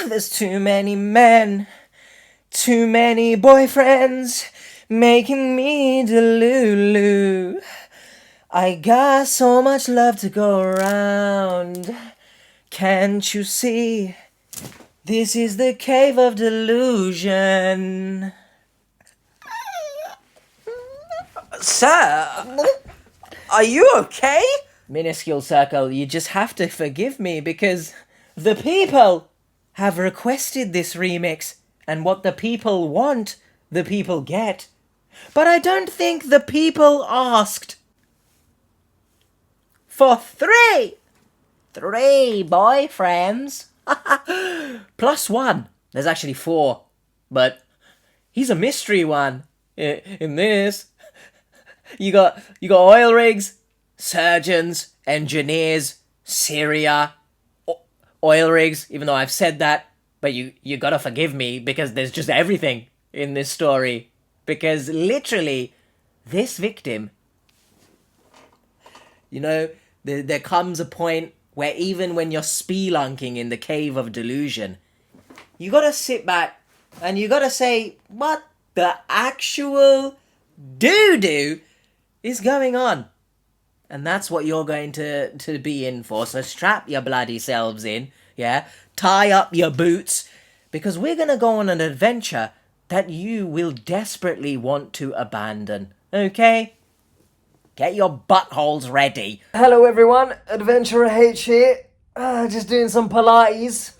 There's too many men, too many boyfriends, making me delulu. I got so much love to go around. Can't you see? This is the cave of delusion. Sir, are you okay? Minuscule Circle, you just have to forgive me because the people have requested this remix, and what the people want, the people get. But I don't think the people asked for three boyfriends. Plus one. There's actually 4, but he's a mystery one. In this, you got oil rigs, surgeons, engineers, Syria, oil rigs. Even though I've said that, but you gotta forgive me because there's just everything in this story. Because literally, this victim, there comes a point where even when you're spelunking in the cave of delusion, you gotta sit back and you gotta say, what the actual doo-doo is going on? And that's what you're going to be in for. So strap your bloody selves in, yeah? Tie up your boots, because we're gonna go on an adventure that you will desperately want to abandon, okay? Get your buttholes ready. Hello everyone, Adventurer H here. Just doing some Pilates.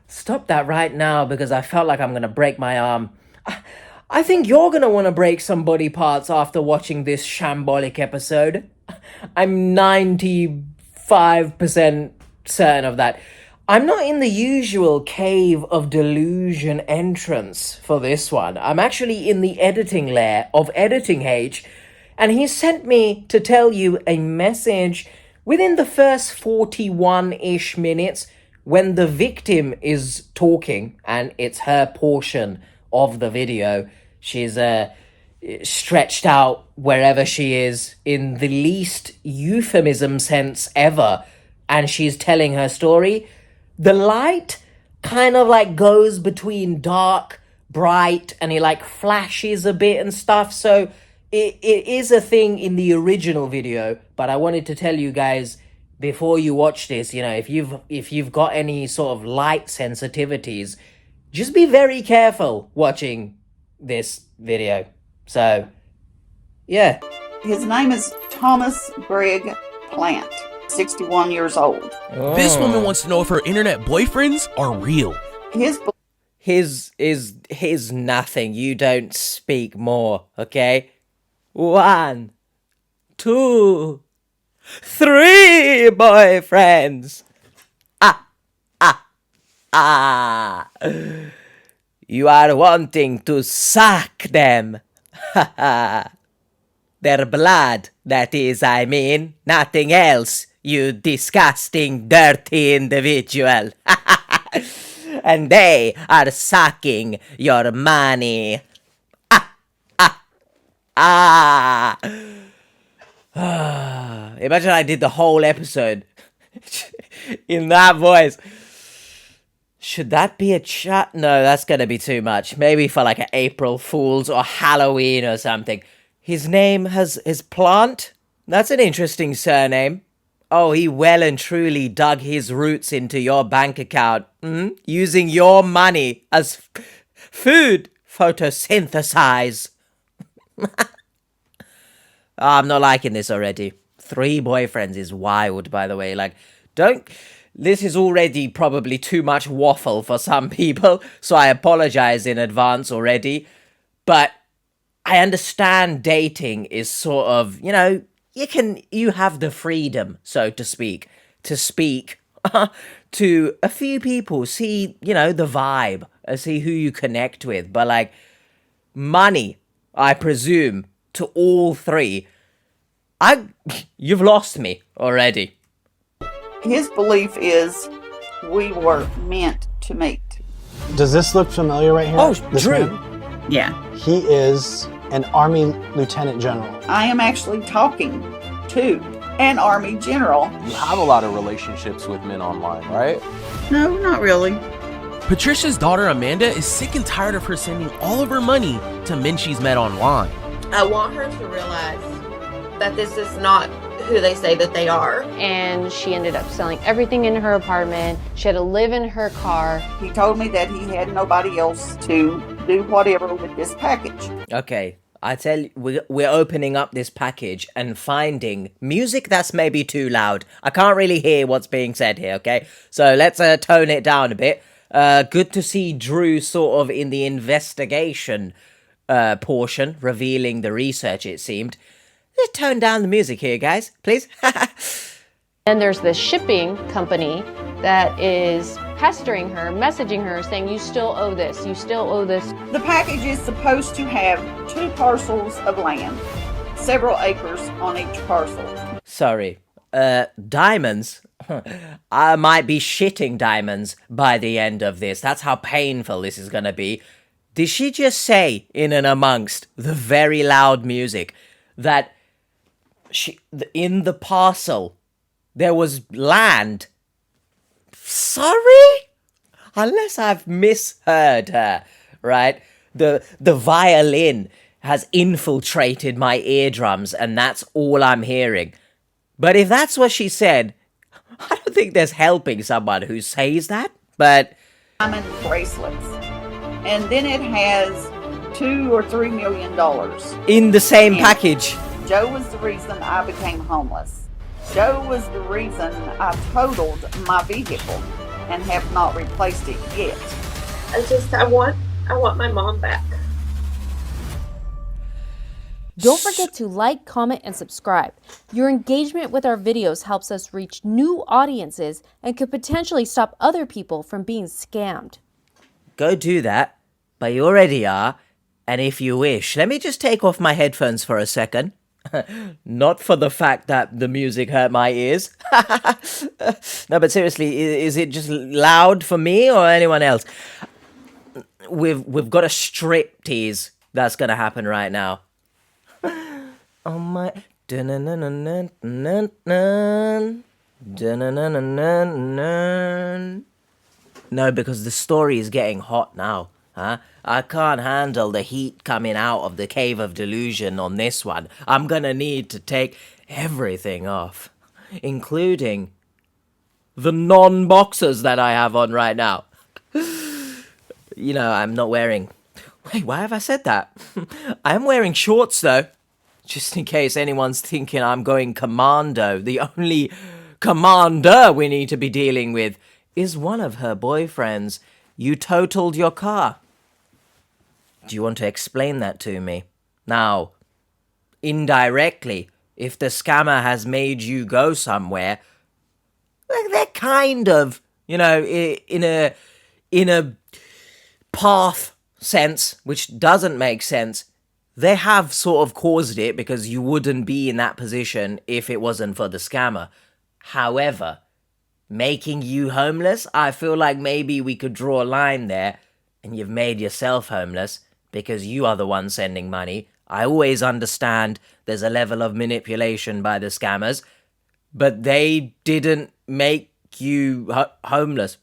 Stop that right now because I felt like I'm gonna break my arm. I think you're gonna want to break some body parts after watching this shambolic episode. I'm 95% certain of that. I'm not in the usual cave of delusion entrance for this one. I'm actually in the editing layer of Editing H, and he sent me to tell you a message within the first 41-ish minutes when the victim is talking, and it's her portion of the video. She's stretched out wherever she is in the least euphemism sense ever, and she's telling her story. The light kind of like goes between dark, bright, and it like flashes a bit and stuff, so it is a thing in the original video. But I wanted to tell you guys before you watch this, if you've got any sort of light sensitivities, just be very careful watching this video. So, yeah. His name is Thomas Greg Plant, 61 years old. Oh. This woman wants to know if her internet boyfriends are real. His nothing. You don't speak more, okay? 1, 2, 3 boyfriends. You are wanting to suck them. Their blood, that is, I mean. Nothing else, you disgusting, dirty individual. And they are sucking your money. Imagine I did the whole episode in that voice. Should that be a chat? No, that's gonna be too much. Maybe for like an April Fool's or Halloween or something. His name is Plant? That's an interesting surname. Oh, he well and truly dug his roots into your bank account, using your money as food. Photosynthesize. I'm not liking this already. 3 boyfriends is wild, by the way. This is already probably too much waffle for some people, so I apologize in advance already. But I understand dating is sort of, you have the freedom, so to speak to a few people, see, the vibe, see who you connect with. But money, I presume, to all 3, you've lost me already. His belief is we were meant to mate. Does this look familiar right here? Oh, this Drew. Man? Yeah. He is an Army Lieutenant General. I am actually talking to an Army General. You have a lot of relationships with men online, right? No, not really. Patricia's daughter Amanda is sick and tired of her sending all of her money to men she's met online. I want her to realize that this is not who they say that they are. And she ended up selling everything in her apartment. She had to live in her car. He told me that he had nobody else to do whatever with this package. Okay, I tell you, we're opening up this package and finding music that's maybe too loud. I can't really hear what's being said here, okay? So let's tone it down a bit. Good to see Drew sort of in the investigation portion, revealing the research, it seemed. Let's tone down the music here, guys, please. And there's this shipping company that is pestering her, messaging her, saying, you still owe this, you still owe this. The package is supposed to have 2 parcels of land, several acres on each parcel. Sorry. Diamonds? I might be shitting diamonds by the end of this. That's how painful this is gonna be. Did she just say, in and amongst the very loud music, that in the parcel there was land? Sorry? Unless I've misheard her, right? The violin has infiltrated my eardrums and that's all I'm hearing. But if that's what she said, I don't think there's helping someone who says that, but... Diamond bracelets. And then it has $2 or $3 million. In the same package. Joe was the reason I became homeless. Joe was the reason I totaled my vehicle and have not replaced it yet. I want my mom back. Don't forget to like, comment, and subscribe. Your engagement with our videos helps us reach new audiences and could potentially stop other people from being scammed. Go do that, but you already are, and if you wish, let me just take off my headphones for a second. Not for the fact that the music hurt my ears. No, but seriously, is it just loud for me or anyone else? We've got a strip tease that's gonna happen right now. Oh my... No, because the story is getting hot now, huh? I can't handle the heat coming out of the cave of delusion on this one. I'm gonna need to take everything off, including the non-boxers that I have on right now. You know, I'm not wearing... Wait, why have I said that? I am wearing shorts, though. Just in case anyone's thinking I'm going commando. The only commander we need to be dealing with is one of her boyfriends. You totaled your car. Do you want to explain that to me? Now, indirectly, if the scammer has made you go somewhere, they're kind of, you know, in a path sense, which doesn't make sense. They have sort of caused it because you wouldn't be in that position if it wasn't for the scammer. However, making you homeless, I feel like maybe we could draw a line there, and you've made yourself homeless because you are the one sending money. I always understand there's a level of manipulation by the scammers, but they didn't make you homeless.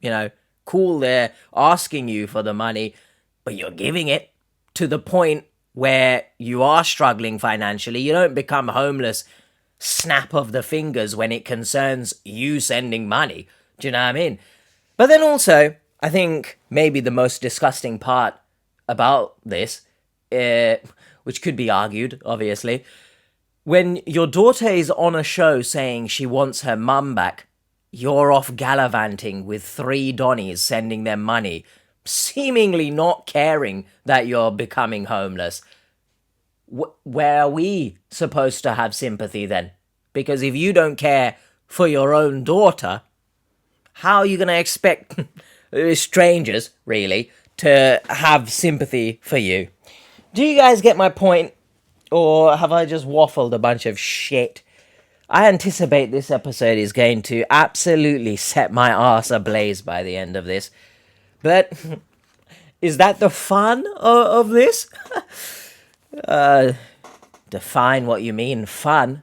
You know, cool, they're asking you for the money, but you're giving it to the point where you are struggling financially. You don't become homeless snap of the fingers when it concerns you sending money. Do you know what I mean? But then also, I think maybe the most disgusting part about this, which could be argued, obviously, when your daughter is on a show saying she wants her mum back, you're off gallivanting with 3 Donnies sending them money, seemingly not caring that you're becoming homeless. Where are we supposed to have sympathy then? Because if you don't care for your own daughter, how are you going to expect strangers, really, to have sympathy for you? Do you guys get my point? Or have I just waffled a bunch of shit? I anticipate this episode is going to absolutely set my arse ablaze by the end of this. But is that the fun of this? Define what you mean, fun.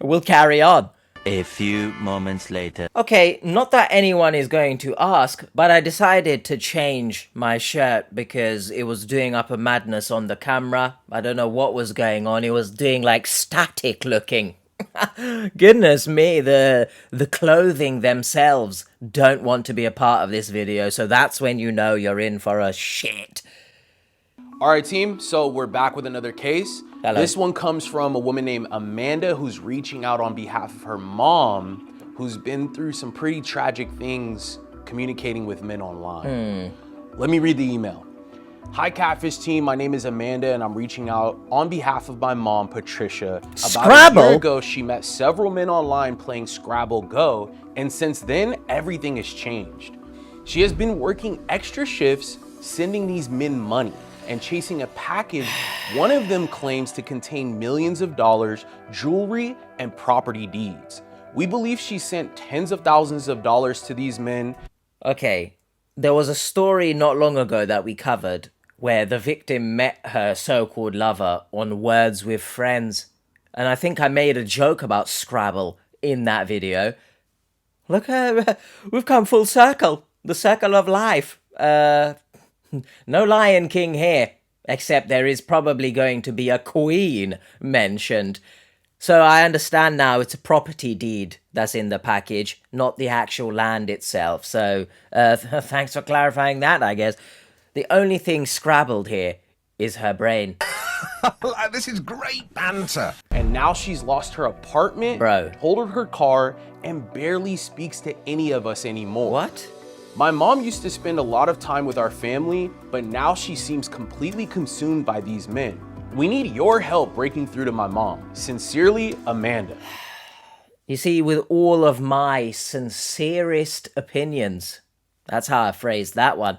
We'll carry on. A few moments later. Okay, not that anyone is going to ask, but I decided to change my shirt because it was doing up a madness on the camera. I don't know what was going on. It was doing like static looking. Goodness me, the clothing themselves don't want to be a part of this video, so that's when you know you're in for a shit. All right, team, so we're back with another case. Hello. This one comes from a woman named Amanda who's reaching out on behalf of her mom, who's been through some pretty tragic things communicating with men online. Let me read the email. Hi, Catfish team. My name is Amanda, and I'm reaching out on behalf of my mom, Patricia. About a year ago, she met several men online playing Scrabble Go, and since then, everything has changed. She has been working extra shifts, sending these men money, and chasing a package one of them claims to contain millions of dollars, jewelry, and property deeds. We believe she sent tens of thousands of dollars to these men. Okay, there was a story not long ago that we covered where the victim met her so-called lover on Words with Friends. And I think I made a joke about Scrabble in that video. Look, we've come full circle. The circle of life. No Lion King here, except there is probably going to be a queen mentioned. So I understand now it's a property deed that's in the package, not the actual land itself. So thanks for clarifying that, I guess. The only thing scrabbled here is her brain. This is great banter. And now she's lost her apartment, totaled her car, and barely speaks to any of us anymore. What? My mom used to spend a lot of time with our family, but now she seems completely consumed by these men. We need your help breaking through to my mom. Sincerely, Amanda. You see, with all of my sincerest opinions, that's how I phrased that one,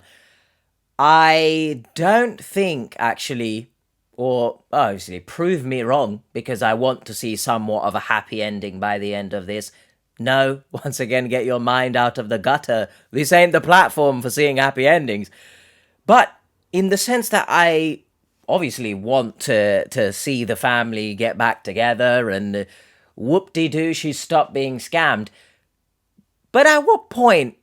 I don't think, actually, or obviously prove me wrong, because I want to see somewhat of a happy ending by the end of this. No, once again, get your mind out of the gutter. This ain't the platform for seeing happy endings. But in the sense that I obviously want to see the family get back together and whoop-de-doo, she stopped being scammed. But at what point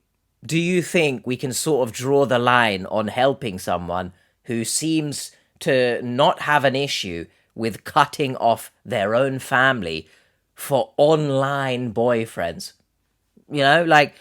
do you think we can sort of draw the line on helping someone who seems to not have an issue with cutting off their own family for online boyfriends? You know, like,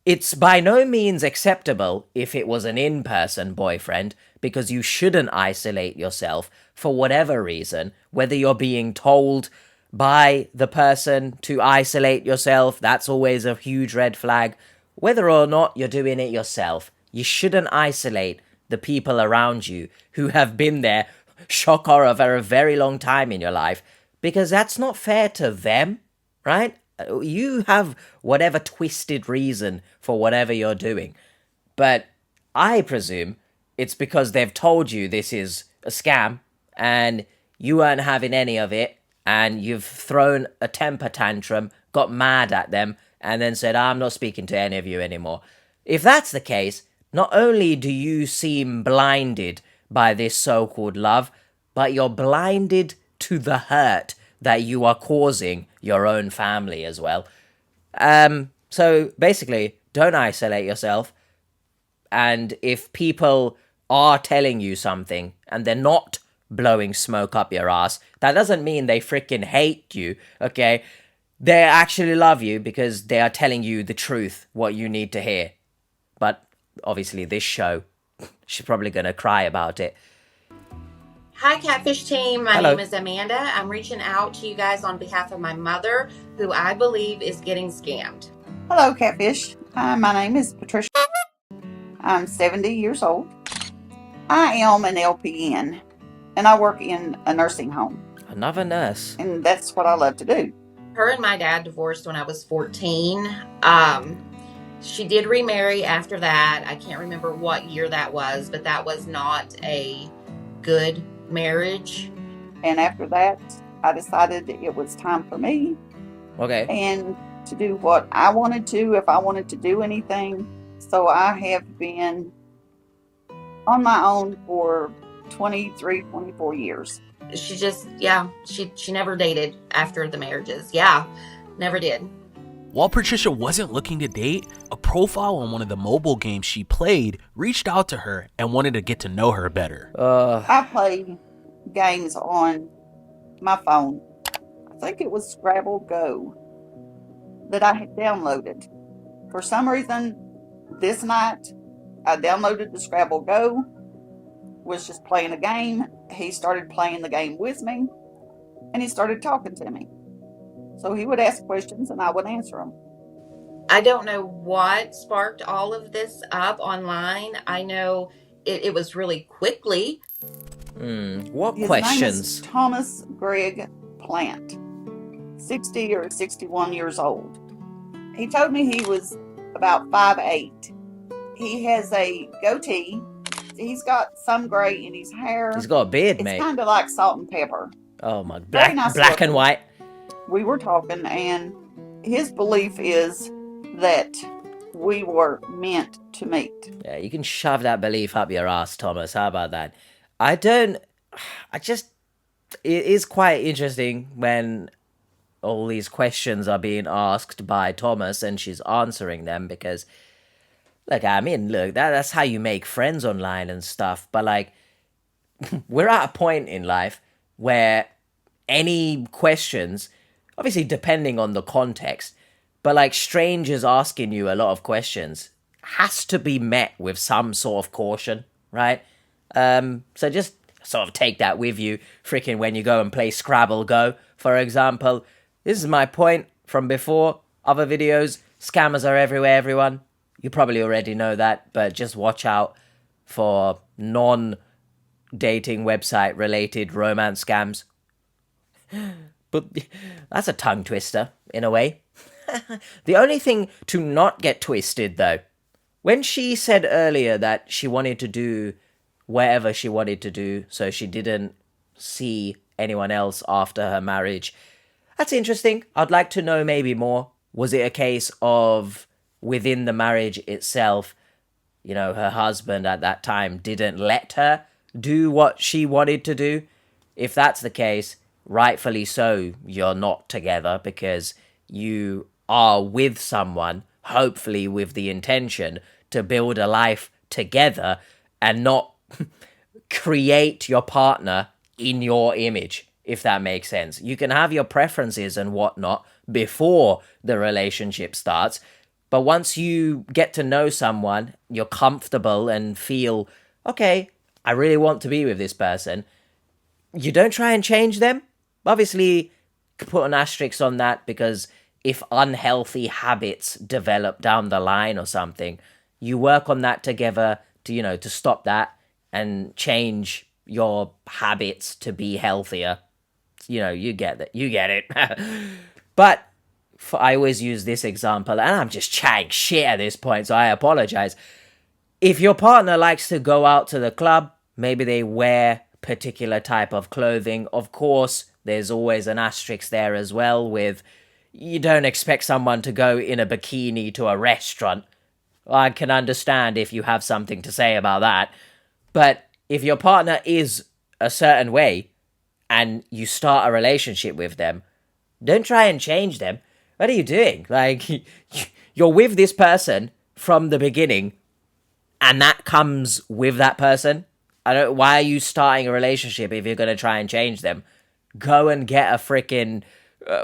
it's by no means acceptable if it was an in-person boyfriend, because you shouldn't isolate yourself for whatever reason, whether you're being told by the person to isolate yourself, that's always a huge red flag. Whether or not you're doing it yourself, you shouldn't isolate the people around you who have been there, shock horror, for a very long time in your life, because that's not fair to them, right? You have whatever twisted reason for whatever you're doing. But I presume it's because they've told you this is a scam and you weren't having any of it, and you've thrown a temper tantrum, got mad at them, and then said, I'm not speaking to any of you anymore. If that's the case, not only do you seem blinded by this so-called love, but you're blinded to the hurt that you are causing your own family as well. So basically, don't isolate yourself. And if people are telling you something and they're not blowing smoke up your ass, that doesn't mean they freaking hate you, okay? They actually love you because they are telling you the truth, what you need to hear. But obviously this show, she's probably going to cry about it. Hi, Catfish team. My Hello. name is Amanda. I'm reaching out to you guys on behalf of my mother, who I believe is getting scammed. Hello, Catfish. Hi, my name is Patricia. I'm 70 years old. I am an LPN, and I work in a nursing home. Another nurse. And that's what I love to do. Her and my dad divorced when I was 14. She did remarry after that. I can't remember what year that was, but that was not a good marriage. And after that, I decided that it was time for me. Okay. And to do what I wanted to, if I wanted to do anything. So I have been on my own for 23, 24 years. She just, she never dated after the marriages. Never did. While Patricia wasn't looking to date, a profile on one of the mobile games she played reached out to her and wanted to get to know her better. I play games on my phone. I think it was Scrabble Go that I had downloaded. For some reason, this night, I downloaded the Scrabble Go, was just playing a game. He started playing the game with me, and he started talking to me. So he would ask questions, and I would answer them. I don't know what sparked all of this up online. I know it was really quickly. What His questions? name is Thomas Greg Plant, 60 or 61 years old. He told me he was about 5'8". He has a goatee. He's got some gray in his hair. He's got a beard, It's mate. kind of like salt and pepper. Oh my, Very nice black and looking. white. We were talking, and his belief is that we were meant to meet. Yeah, you can shove that belief up your ass, Thomas. How about that? It is quite interesting when all these questions are being asked by Thomas and she's answering them because, look, that's how you make friends online and stuff. But, like, we're at a point in life where any questions, obviously depending on the context, but, like, strangers asking you a lot of questions has to be met with some sort of caution, right? So just sort of take that with you, freaking when you go and play Scrabble Go, for example. This is my point from before, other videos. Scammers are everywhere, everyone. You probably already know that, but just watch out for non-dating website related romance scams. But that's a tongue twister, in a way. The only thing to not get twisted, though, when she said earlier that she wanted to do whatever she wanted to do, so she didn't see anyone else after her marriage, that's interesting. I'd like to know maybe more. Was it a case of within the marriage itself, you know, her husband at that time didn't let her do what she wanted to do? If that's the case, rightfully so, you're not together because you are with someone, hopefully with the intention to build a life together and not create your partner in your image, if that makes sense. You can have your preferences and whatnot before the relationship starts, but once you get to know someone, you're comfortable and feel, okay, I really want to be with this person, you don't try and change them. Obviously, put an asterisk on that because if unhealthy habits develop down the line or something, you work on that together to, you know, to stop that and change your habits to be healthier. You know, you get that. You get it. But I always use this example, and I'm just chatting shit at this point, so I apologize. If your partner likes to go out to the club, maybe they wear particular type of clothing. Of course, there's always an asterisk there as well with you don't expect someone to go in a bikini to a restaurant. I can understand if you have something to say about that. But if your partner is a certain way and you start a relationship with them, don't try and change them. What are you doing? Like, you're with this person from the beginning and that comes with that person. Why are you starting a relationship if you're going to try and change them? Go and get a freaking...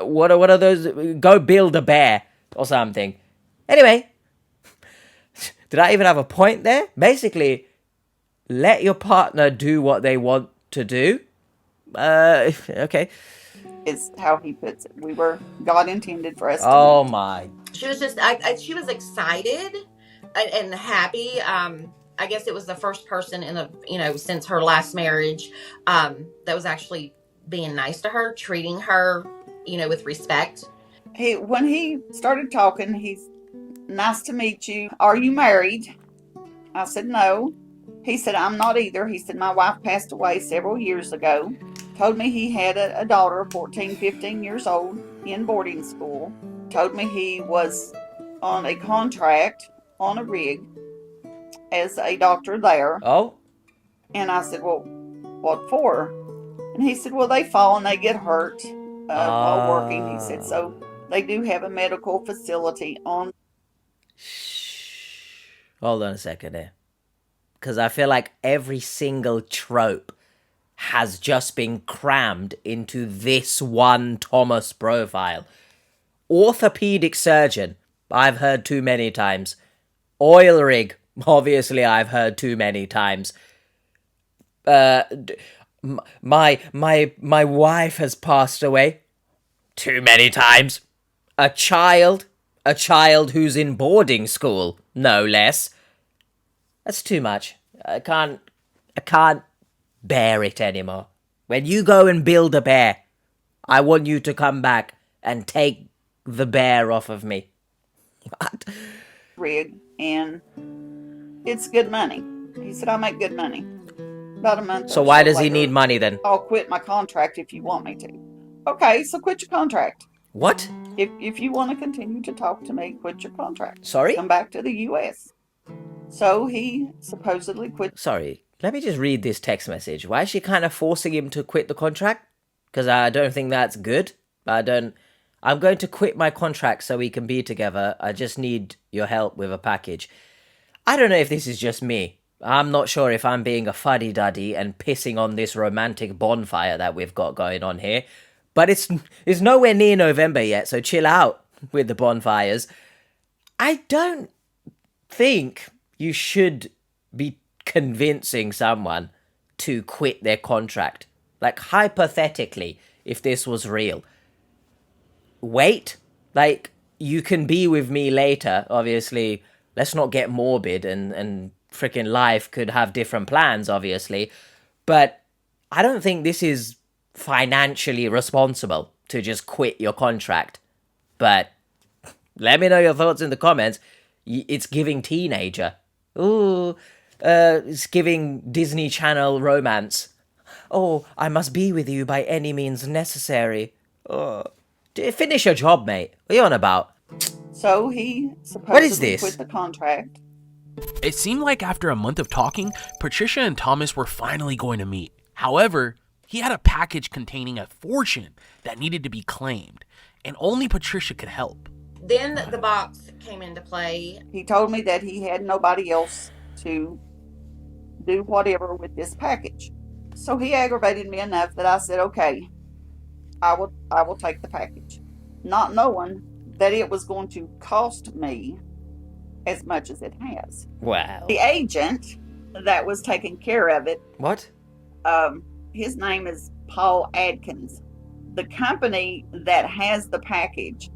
what are those? Go build a bear or something. Anyway, did I even have a point there? Basically, let your partner do what they want to do. Okay. Is how he puts it. God intended for us to Oh meet. my. She was just, she was excited and happy. I guess it was the first person since her last marriage, that was actually being nice to her, treating her, with respect. When he started talking, he's nice to meet you. Are you married? I said no. He said, I'm not either. He said, my wife passed away several years ago. Told me he had a daughter, 14, 15 years old, in boarding school. Told me he was on a contract on a rig as a doctor there. Oh? And I said, well, what for? And he said, well, they fall and they get hurt while working. He said, so They do have a medical facility on. Hold on a second here. Because I feel like every single trope has just been crammed into this one Thomas profile. Orthopedic surgeon, I've heard too many times. Oil rig, obviously I've heard too many times. My wife has passed away too many times. A child who's in boarding school, no less. That's too much. I can't bear it anymore. When you go and build a bear, I want you to come back and take the bear off of me. What? Rig, and it's good money. He said, I make good money. About a month. So or why so does he later, need money then? I'll quit my contract if you want me to. Okay, so quit your contract. What? If you want to continue to talk to me, quit your contract. Sorry? Come back to the U.S. So he supposedly quit. Sorry, let me just read this text message. Why is she kind of forcing him to quit the contract? Because I don't think that's good. I'm going to quit my contract so we can be together. I just need your help with a package. I don't know if this is just me. I'm not sure if I'm being a fuddy-duddy and pissing on this romantic bonfire that we've got going on here. But it's nowhere near November yet, so chill out with the bonfires. I don't think you should be convincing someone to quit their contract. Like, hypothetically, if this was real. Wait, like, you can be with me later. Obviously, let's not get morbid and freaking life could have different plans, obviously. But I don't think this is financially responsible to just quit your contract. But let me know your thoughts in the comments. It's giving teenager. Ooh, it's giving Disney Channel romance. Oh, I must be with you by any means necessary. Oh, finish your job, mate. What are you on about? So he supposedly What is this? quit the contract. It seemed like after a month of talking, Patricia and Thomas were finally going to meet. However, he had a package containing a fortune that needed to be claimed, and only Patricia could help. Then the box came into play. He told me that he had nobody else to do whatever with this package. So he aggravated me enough that I said, okay, I will take the package. Not knowing that it was going to cost me as much as it has. Wow. The agent that was taking care of it, What? his name is Paul Adkins. The company that has the package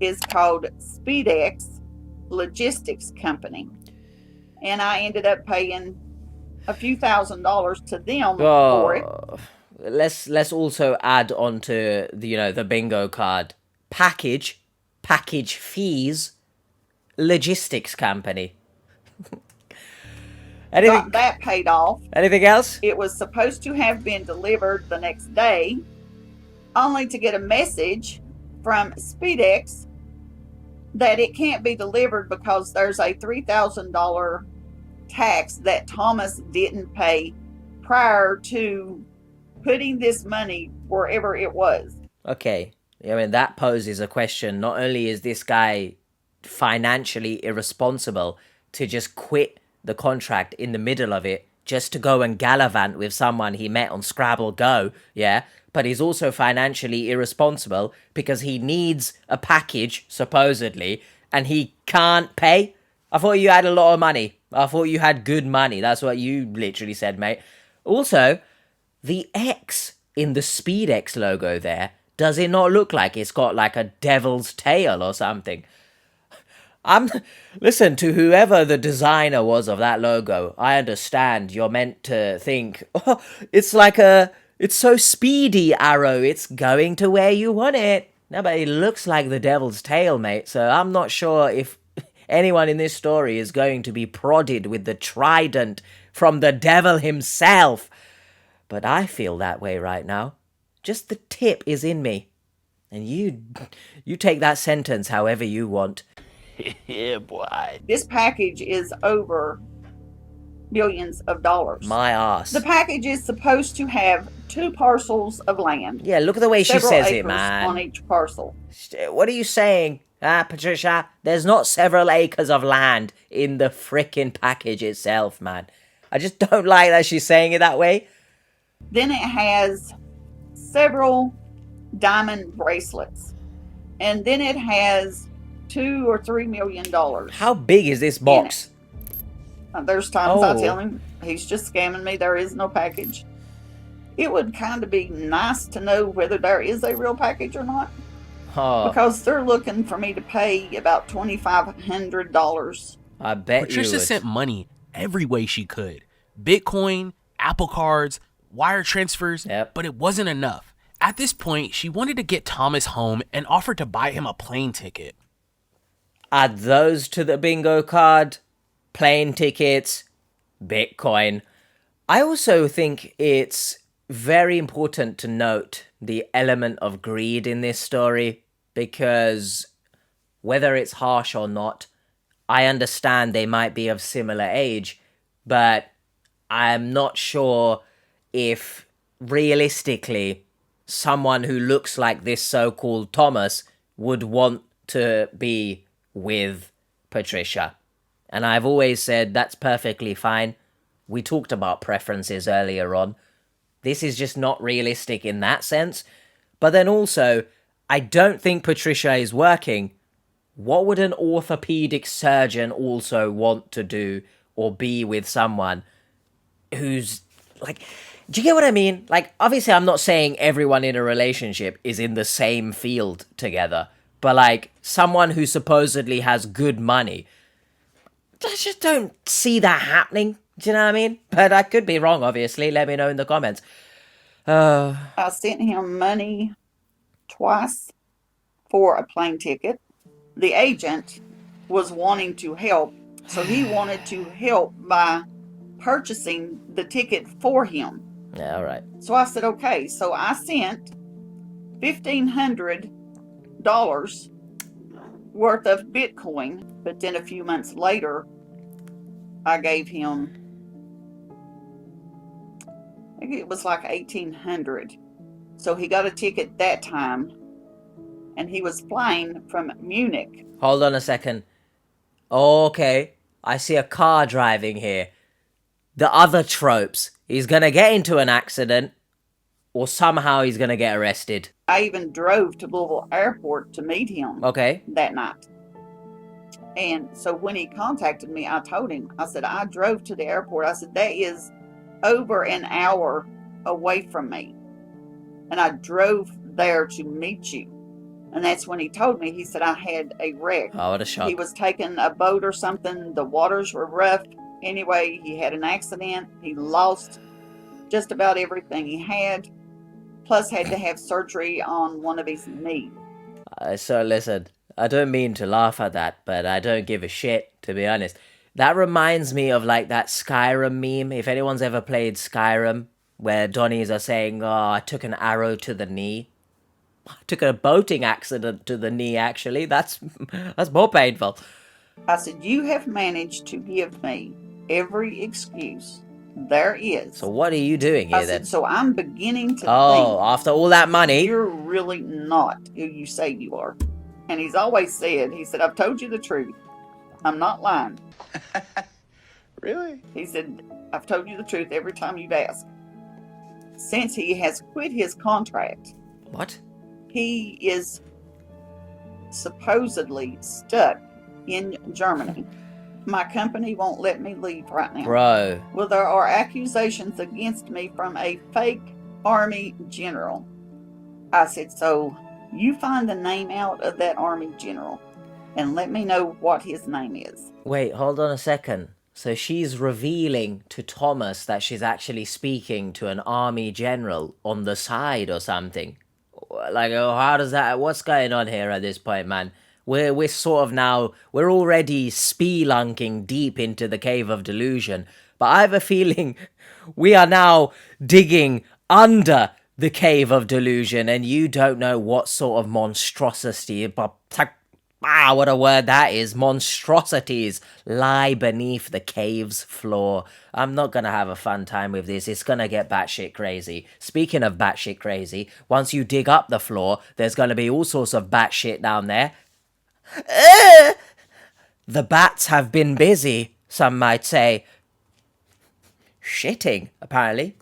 is called SpeedX Logistics Company. And I ended up paying a few $1,000s to them for it. Let's also add on to the bingo card. Package fees, logistics company. Got that paid off. Anything else? It was supposed to have been delivered the next day, only to get a message from SpeedX that it can't be delivered because there's a $3,000 tax that Thomas didn't pay prior to putting this money wherever it was. Okay. I mean, that poses a question. Not only is this guy financially irresponsible to just quit the contract in the middle of it just to go and gallivant with someone he met on Scrabble Go, yeah? But he's also financially irresponsible because he needs a package, supposedly, and he can't pay. I thought you had a lot of money. I thought you had good money. That's what you literally said, mate. Also, the X in the SpeedX logo there, does it not look like it's got like a devil's tail or something? Listen, to whoever the designer was of that logo, I understand you're meant to think, oh, it's so speedy, Arrow, it's going to where you want it. No, but it looks like the devil's tail, mate, so I'm not sure if anyone in this story is going to be prodded with the trident from the devil himself. But I feel that way right now. Just the tip is in me. And you take that sentence however you want. Yeah, boy. This package is over millions of dollars. My ass. The package is supposed to have 2 parcels of land. Yeah, look at the way she several says acres it, man. on each parcel. What are you saying, Patricia? There's not several acres of land in the frickin' package itself, man. I just don't like that she's saying it that way. Then it has several diamond bracelets. And then it has $2 or $3 million. How big is this box? There's times I tell him he's just scamming me. There is no package. It would kind of be nice to know whether there is a real package or not. Oh, Because they're looking for me to pay about $2,500. I bet Patricia you would. sent money every way she could. Bitcoin, Apple cards, wire transfers, Yep. but it wasn't enough. At this point, she wanted to get Thomas home and offered to buy him a plane ticket. Add those to the bingo card. Plane tickets, Bitcoin. I also think it's very important to note the element of greed in this story, because whether it's harsh or not, I understand they might be of similar age, but I'm not sure if realistically someone who looks like this so-called Thomas would want to be with Patricia. And I've always said that's perfectly fine. We talked about preferences earlier on. This is just not realistic in that sense. But then also, I don't think Patricia is working. What would an orthopedic surgeon also want to do or be with someone who's like, do you get what I mean? Like, obviously I'm not saying everyone in a relationship is in the same field together, but like someone who supposedly has good money, I just don't see that happening. Do you know what I mean? But I could be wrong, obviously. Let me know in the comments. I sent him money twice for a plane ticket. The agent was wanting to help, so he wanted to help by purchasing the ticket for him. Yeah, all right. So I said, okay. So I sent $1,500 worth of Bitcoin, but then a few months later, I gave him, I think it was like $1,800. So he got a ticket that time, and he was flying from Munich. Hold on a second. Okay, I see a car driving here. The other tropes. He's gonna get into an accident, or somehow he's gonna get arrested. I even drove to Louisville Airport to meet him Okay. that night. And so when he contacted me, I told him, I said, I drove to the airport. I said, that is over an hour away from me. And I drove there to meet you. And that's when he told me, he said, I had a wreck. Oh, what a shock. He was taking a boat or something. The waters were rough. Anyway, he had an accident. He lost just about everything he had. Plus had to have surgery on one of his knees. So listen, I don't mean to laugh at that, but I don't give a shit, to be honest. That reminds me of like that Skyrim meme. If anyone's ever played Skyrim, where Donnies are saying, oh, I took an arrow to the knee. I took a boating accident to the knee, actually. That's more painful. I said, you have managed to give me every excuse there is. So what are you doing here I then? said, so I'm beginning to Oh, think after all that money? you're really not who you say you are. And he's always said, he said, I've told you the truth. I'm not lying. Really? He said, I've told you the truth every time you've asked. Since he has quit his contract, What? he is supposedly stuck in Germany. My company won't let me leave right now. Bro. Well, there are accusations against me from a fake army general. I said, so you find the name out of that army general and let me know what his name is. Wait, hold on a second. So she's revealing to Thomas that she's actually speaking to an army general on the side or something. Like, oh, how does that... What's going on here at this point, man? We're sort of now... We're already spelunking deep into the cave of delusion. But I have a feeling we are now digging under the cave of delusion, and you don't know what sort of monstrosity... what a word that is. Monstrosities lie beneath the cave's floor. I'm not gonna have a fun time with this. It's gonna get batshit crazy. Speaking of batshit crazy, once you dig up the floor, there's gonna be all sorts of batshit down there. The bats have been busy, some might say. Shitting, apparently.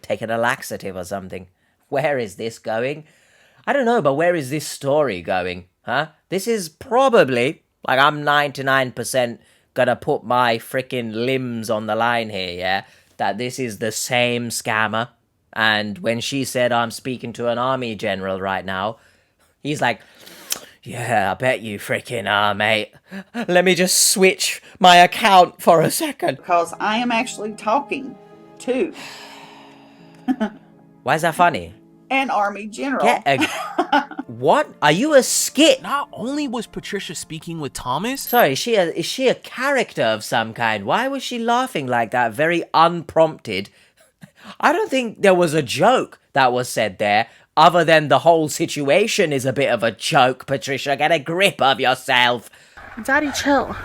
Taking a laxative or something. Where is this going? I don't know, but where is this story going? Huh? This is probably, like, I'm 99% gonna put my freaking limbs on the line here, yeah? That this is the same scammer. And when she said, I'm speaking to an army general right now, he's like, yeah, I bet you freaking are, mate. Let me just switch my account for a second. Because I am actually talking to Why is that funny? an army general. What? Are you a skit? Not only was Patricia speaking with Thomas, Sorry, is she a character of some kind? Why was she laughing like that? Very unprompted. I don't think there was a joke that was said there, other than the whole situation is a bit of a joke, Patricia. Get a grip of yourself. Daddy, chill.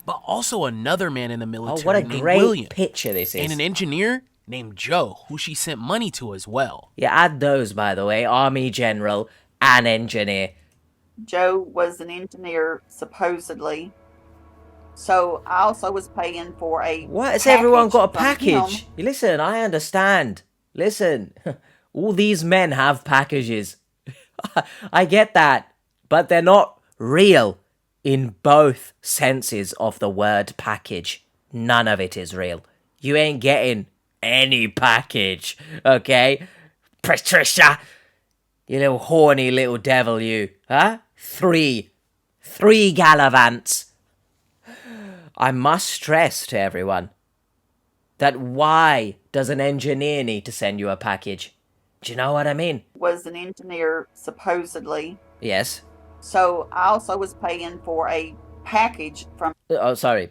but also another man in the military Oh, what a named great William, picture this is. and an engineer named Joe, who she sent money to as well. Yeah, add those, by the way. Army general and engineer. Joe was an engineer, supposedly. So I also was paying for a What? Has everyone got a package from package? him. Listen, I understand. Listen, all these men have packages. I get that. But they're not real in both senses of the word package. None of it is real. You ain't getting any package, okay? Patricia, you little horny little devil, you. Huh? Three gallivants. I must stress to everyone that why does an engineer need to send you a package? Do you know what I mean? Was an engineer, supposedly. Yes. So I also was paying for a package from Oh, sorry.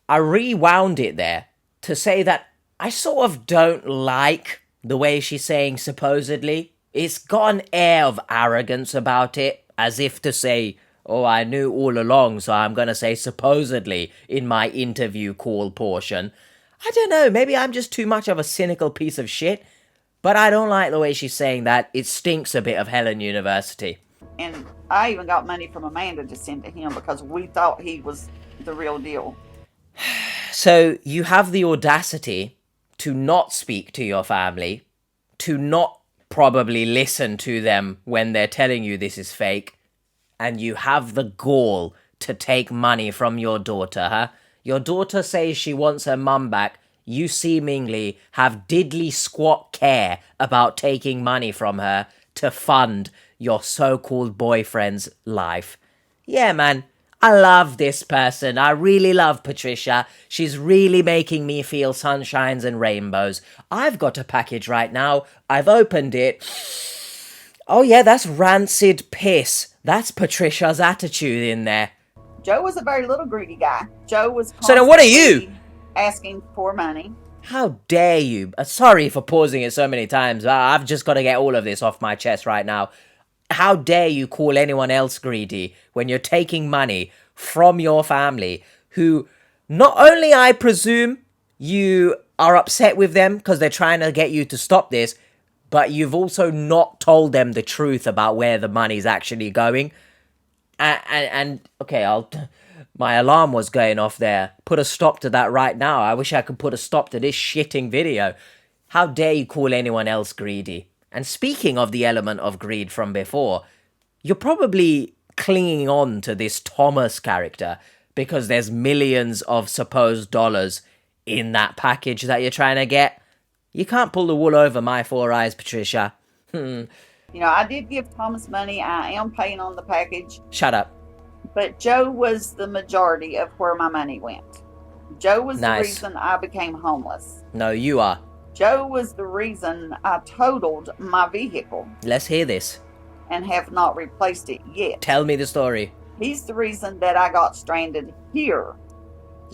I rewound it there to say that I sort of don't like the way she's saying supposedly. It's got an air of arrogance about it, as if to say, oh, I knew all along, so I'm gonna say supposedly in my interview call portion. I don't know, maybe I'm just too much of a cynical piece of shit, but I don't like the way she's saying that. It stinks a bit of Helen University. and I even got money from Amanda to send to him because we thought he was the real deal. So you have the audacity to not speak to your family, to not probably listen to them when they're telling you this is fake, and you have the gall to take money from your daughter, huh? Your daughter says she wants her mum back. You seemingly have diddly squat care about taking money from her to fund your so-called boyfriend's life. Yeah, man. I love this person. I really love Patricia. She's really making me feel sunshines and rainbows. I've got a package right now. I've opened it. Oh yeah, that's rancid piss. That's Patricia's attitude in there. Joe was a very little greedy guy. Joe was So then what are you? constantly asking for money. How dare you? Sorry for pausing it so many times. I've just got to get all of this off my chest right now. How dare you call anyone else greedy when you're taking money from your family who, not only I presume you are upset with them because they're trying to get you to stop this, but you've also not told them the truth about where the money's actually going. And okay, my alarm was going off there. Put a stop to that right now. I wish I could put a stop to this shitting video. How dare you call anyone else greedy? And speaking of the element of greed from before, you're probably clinging on to this Thomas character because there's millions of supposed dollars in that package that you're trying to get. You can't pull the wool over my four eyes, Patricia. You know, I did give Thomas money. I am paying on the package. Shut up. But Joe was the majority of where my money went. Joe was Nice. the reason I became homeless. No, you are. Joe was the reason I totaled my vehicle Let's hear this. and have not replaced it yet. Tell me the story. He's the reason that I got stranded here.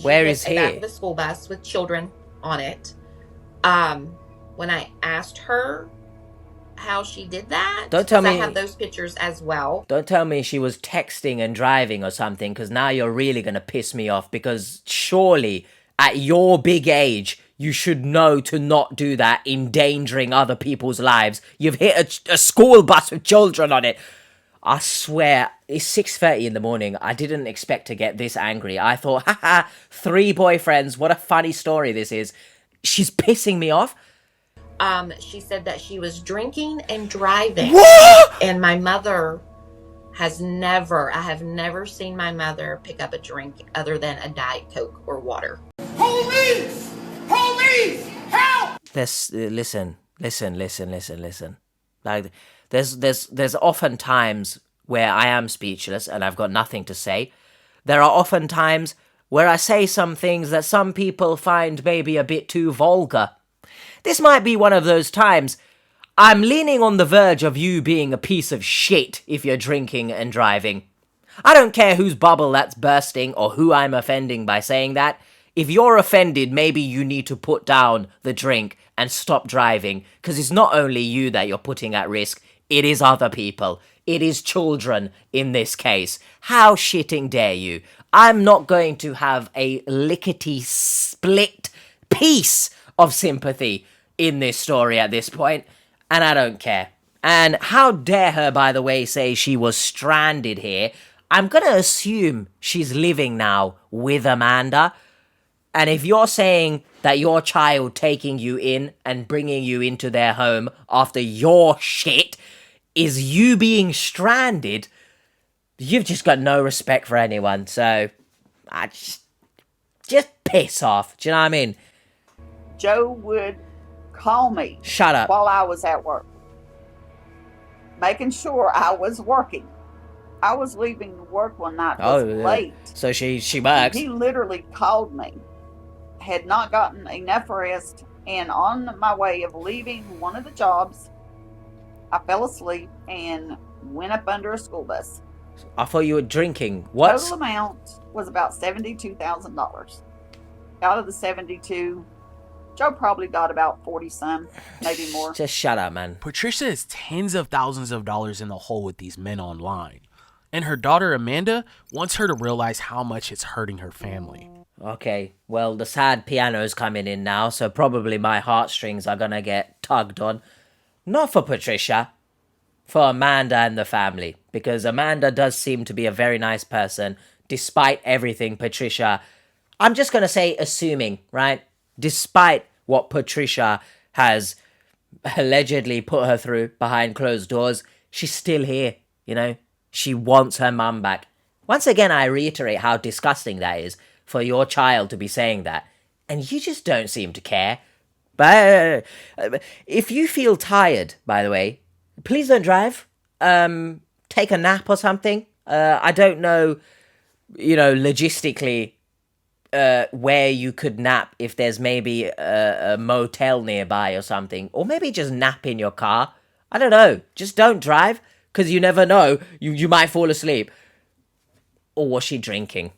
Where She is gets in the back he? of the school bus with children on it. When I asked her how she did that. Don't tell 'cause I me- have those pictures as well. Don't tell me she was texting and driving or something, because now you're really going to piss me off, because surely at your big age, you should know to not do that, endangering other people's lives. You've hit a school bus with children on it. I swear, it's 6:30 in the morning. I didn't expect to get this angry. I thought, haha, 3 boyfriends, what a funny story this is. She's pissing me off. She said that she was drinking and driving. What? And my mother I have never seen my mother pick up a drink other than a Diet Coke or water. Police! Police! Help! Listen. Like, there's often times where I am speechless and I've got nothing to say. There are often times where I say some things that some people find maybe a bit too vulgar. This might be one of those times. I'm leaning on the verge of you being a piece of shit if you're drinking and driving. I don't care whose bubble that's bursting or who I'm offending by saying that. If you're offended, maybe you need to put down the drink and stop driving, because it's not only you that you're putting at risk, it is other people. It is children in this case. How shitting dare you? I'm not going to have a lickety-split piece of sympathy in this story at this point, and I don't care. And how dare her, by the way, say she was stranded here. I'm gonna assume she's living now with Amanda. And if you're saying that your child taking you in and bringing you into their home after your shit is you being stranded, you've just got no respect for anyone. So, I just piss off. Do you know what I mean? Joe would call me. Shut up. While I was at work, making sure I was working. I was leaving work one night. Was late. So she works. He literally called me. Had not gotten enough rest, and on my way of leaving one of the jobs, I fell asleep and went up under a school bus. I thought you were drinking. What? Total amount was about $72,000. Out of the 72, Joe probably got about 40 some, maybe more. Just shut up, man. Patricia is tens of thousands of dollars in the hole with these men online. And her daughter Amanda wants her to realize how much it's hurting her family. Okay, well, the sad piano's coming in now, so probably my heartstrings are gonna get tugged on. Not for Patricia, for Amanda and the family, because Amanda does seem to be a very nice person, despite everything Patricia... I'm just gonna say assuming, right? Despite what Patricia has allegedly put her through behind closed doors, she's still here, you know? She wants her mum back. Once again, I reiterate how disgusting that is for your child to be saying that. And you just don't seem to care. But if you feel tired, by the way, please don't drive. Take a nap or something. I don't know, logistically, where you could nap if there's maybe a motel nearby or something. Or maybe just nap in your car. I don't know. Just don't drive, because you never know. You might fall asleep. Or was she drinking?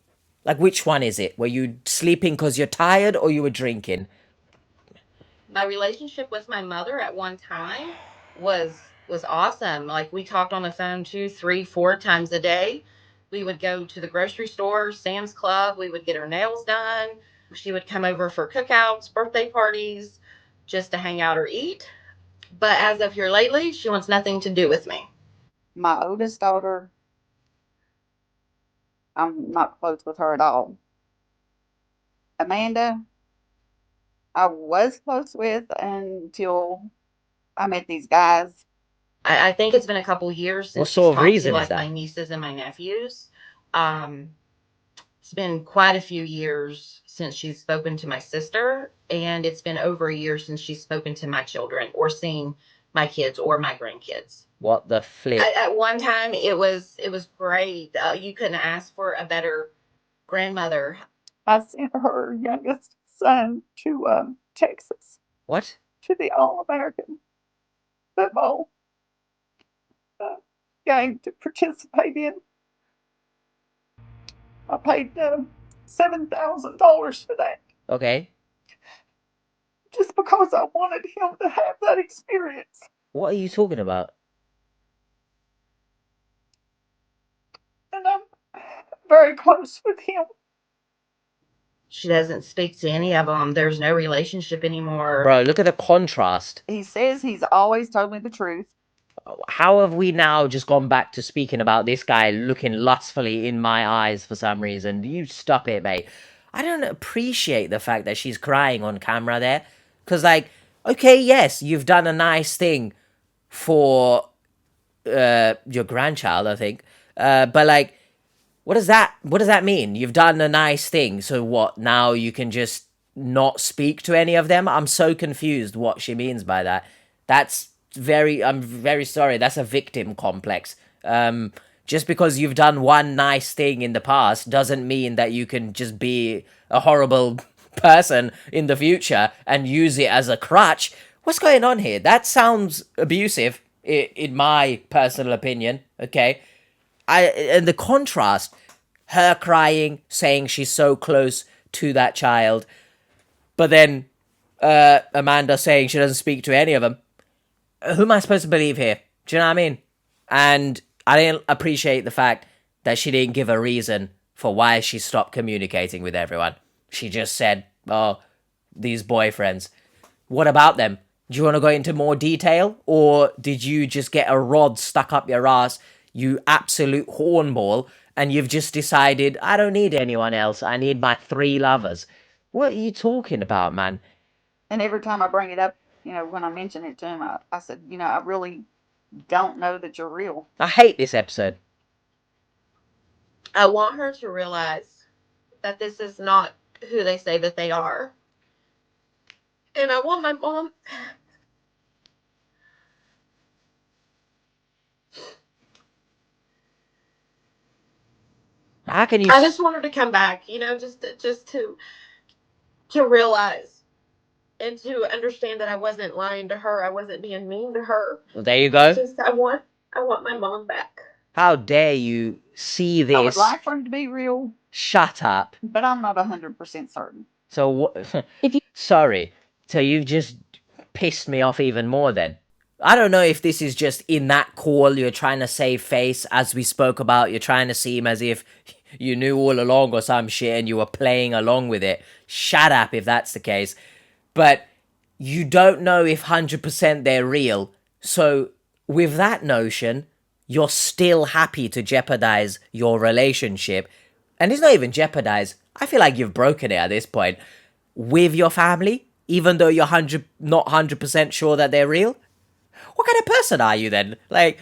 Like, which one is it? Were you sleeping because you're tired, or you were drinking? My relationship with my mother at one time was awesome. Like, we talked on the phone 2, 3, 4 times a day. We would go to the grocery store, Sam's Club. We would get her nails done. She would come over for cookouts, birthday parties, just to hang out or eat. But as of here lately, she wants nothing to do with me. My oldest daughter, I'm not close with her at all. Amanda, I was close with until I met these guys. I think it's been a couple years since What sort of she's reason talked is to, that? my nieces and my nephews. It's been quite a few years since she's spoken to my sister, and it's been over a year since she's spoken to my children or seen my kids or my grandkids. What the flip? At one time, it was great. You couldn't ask for a better grandmother. I sent her youngest son to Texas What? to the All-American football game to participate in. I paid $7,000 for that, Okay. just because I wanted him to have that experience. What are you talking about? And I'm very close with him. She doesn't speak to any of them. There's no relationship anymore. Bro, look at the contrast. He says he's always told me the truth. How have we now just gone back to speaking about this guy looking lustfully in my eyes for some reason? You stop it, mate. I don't appreciate the fact that she's crying on camera there. Because, like, okay, yes, you've done a nice thing for your grandchild, I think. But, like, what does that mean? You've done a nice thing. So what, now you can just not speak to any of them? I'm so confused what she means by that. I'm very sorry. That's a victim complex. Just because you've done one nice thing in the past doesn't mean that you can just be a horrible person in the future and use it as a crutch. What's going on here? That sounds abusive, in my personal opinion. Okay, and the contrast, her crying, saying she's so close to that child, but then Amanda saying she doesn't speak to any of them. Who am I supposed to believe here? Do you know what I mean? And I didn't appreciate the fact that she didn't give a reason for why she stopped communicating with everyone. She just said, oh, these boyfriends. What about them? Do you want to go into more detail? Or did you just get a rod stuck up your ass, you absolute hornball, and you've just decided, I don't need anyone else. I need my 3 lovers. What are you talking about, man? And every time I bring it up, when I mention it to him, I said, I really don't know that you're real. I hate this episode. I want her to realize that this is not who they say that they are. And I want my mom... How can you... I just want her to come back, just to realize and to understand that I wasn't lying to her. I wasn't being mean to her. Well, there you go. I want my mom back. How dare you see this? I would like for him to be real. Shut up. But I'm not 100% certain. So what? Sorry. So you've just pissed me off even more then. I don't know if this is just in that call you're trying to save face, as we spoke about. You're trying to seem as if you knew all along or some shit and you were playing along with it. Shut up if that's the case. But you don't know if 100% they're real. So with that notion, you're still happy to jeopardize your relationship. And it's not even jeopardize. I feel like you've broken it at this point. With your family, even though you're not 100% sure that they're real. What kind of person are you then? Like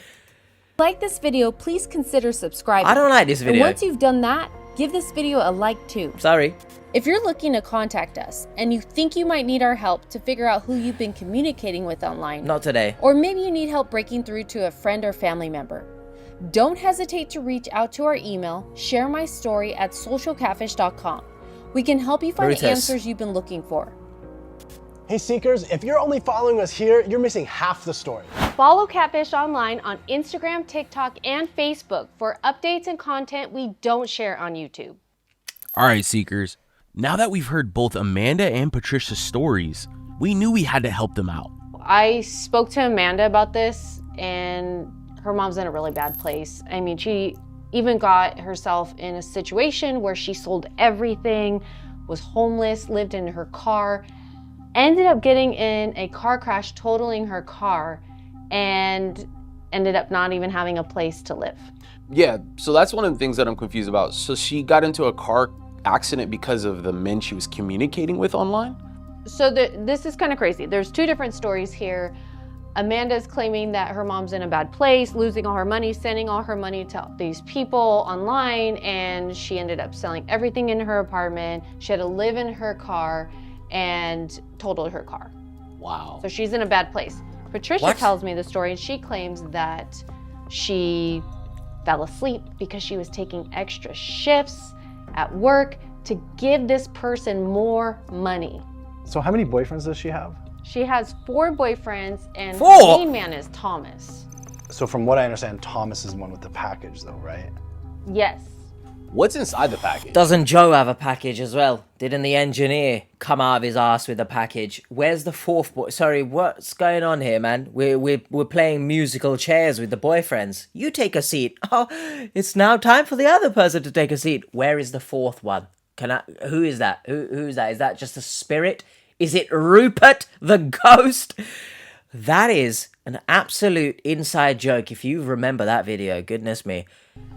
this video, please consider subscribing. I don't like this video. And once you've done that, give this video a like too. Sorry. If you're looking to contact us and you think you might need our help to figure out who you've been communicating with online. Not today. Or maybe you need help breaking through to a friend or family member. Don't hesitate to reach out to our email, sharemystory@socialcatfish.com. We can help you find the answers you've been looking for. Hey Seekers, if you're only following us here, you're missing half the story. Follow Catfish online on Instagram, TikTok, and Facebook for updates and content we don't share on YouTube. All right, Seekers. Now that we've heard both Amanda and Patricia's stories, we knew we had to help them out. I spoke to Amanda about this, and her mom's in a really bad place. I mean, she even got herself in a situation where she sold everything, was homeless, lived in her car, ended up getting in a car crash, totaling her car, and ended up not even having a place to live. Yeah, so that's one of the things that I'm confused about. So she got into a car accident because of the men she was communicating with online? So this is kind of crazy. There's 2 different stories here. Amanda's claiming that her mom's in a bad place, losing all her money, sending all her money to these people online, and she ended up selling everything in her apartment. She had to live in her car and totaled her car. Wow. So she's in a bad place. Patricia tells me the story, and she claims that she fell asleep because she was taking extra shifts at work to give this person more money. So how many boyfriends does she have? She has 4 boyfriends, and 4? the main man is Thomas. So from what I understand, Thomas is the one with the package though, right? Yes. What's inside the package? Doesn't Joe have a package as well? Didn't the engineer come out of his ass with a package? Where's the fourth boy? Sorry, what's going on here, man? We're playing musical chairs with the boyfriends. You take a seat. Oh, it's now time for the other person to take a seat. Where is the fourth one? Who is that? Who's that? Is that just a spirit? Is it Rupert the ghost? That is an absolute inside joke. If you remember that video, goodness me.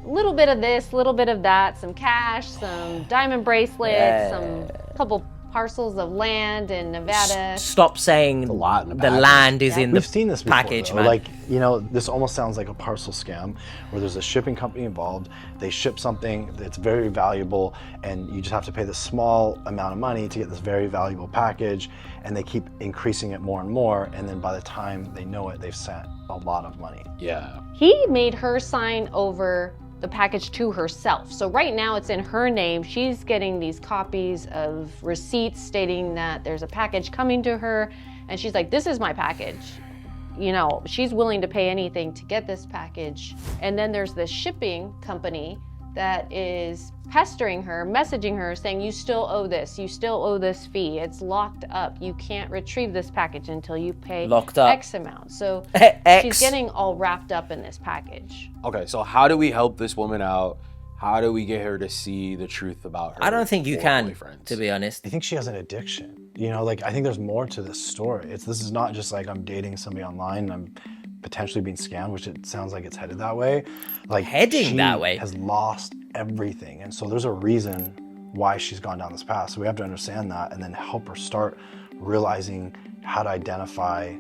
A little bit of this, a little bit of that, some cash, some diamond bracelets, some couple parcels of land in Nevada. Stop saying the land is in We've the seen this before, package, though. man. Like, you know, this almost sounds like a parcel scam where there's a shipping company involved. They ship something that's very valuable, and you just have to pay this small amount of money to get this very valuable package, and they keep increasing it more and more, and then by the time they know it, they've sent a lot of money. Yeah. He made her sign over the package to herself. So right now it's in her name. She's getting these copies of receipts stating that there's a package coming to her, and she's like, this is my package. You know, she's willing to pay anything to get this package. And then there's this shipping company that is pestering her, messaging her, saying, you still owe this, you still owe this fee, it's locked up, you can't retrieve this package until you pay X amount. So she's getting all wrapped up in this package. Okay, so how do we help this woman out? How do we get her to see the truth about her? I don't think you can, boyfriends? to be honest. I think she has an addiction. You know, like, I think there's more to this story. This is not just like I'm dating somebody online and I'm potentially being scammed, which it sounds like it's headed that way. Like, heading that way has lost everything, and so there's a reason why she's gone down this path. So we have to understand that, and then help her start realizing how to identify,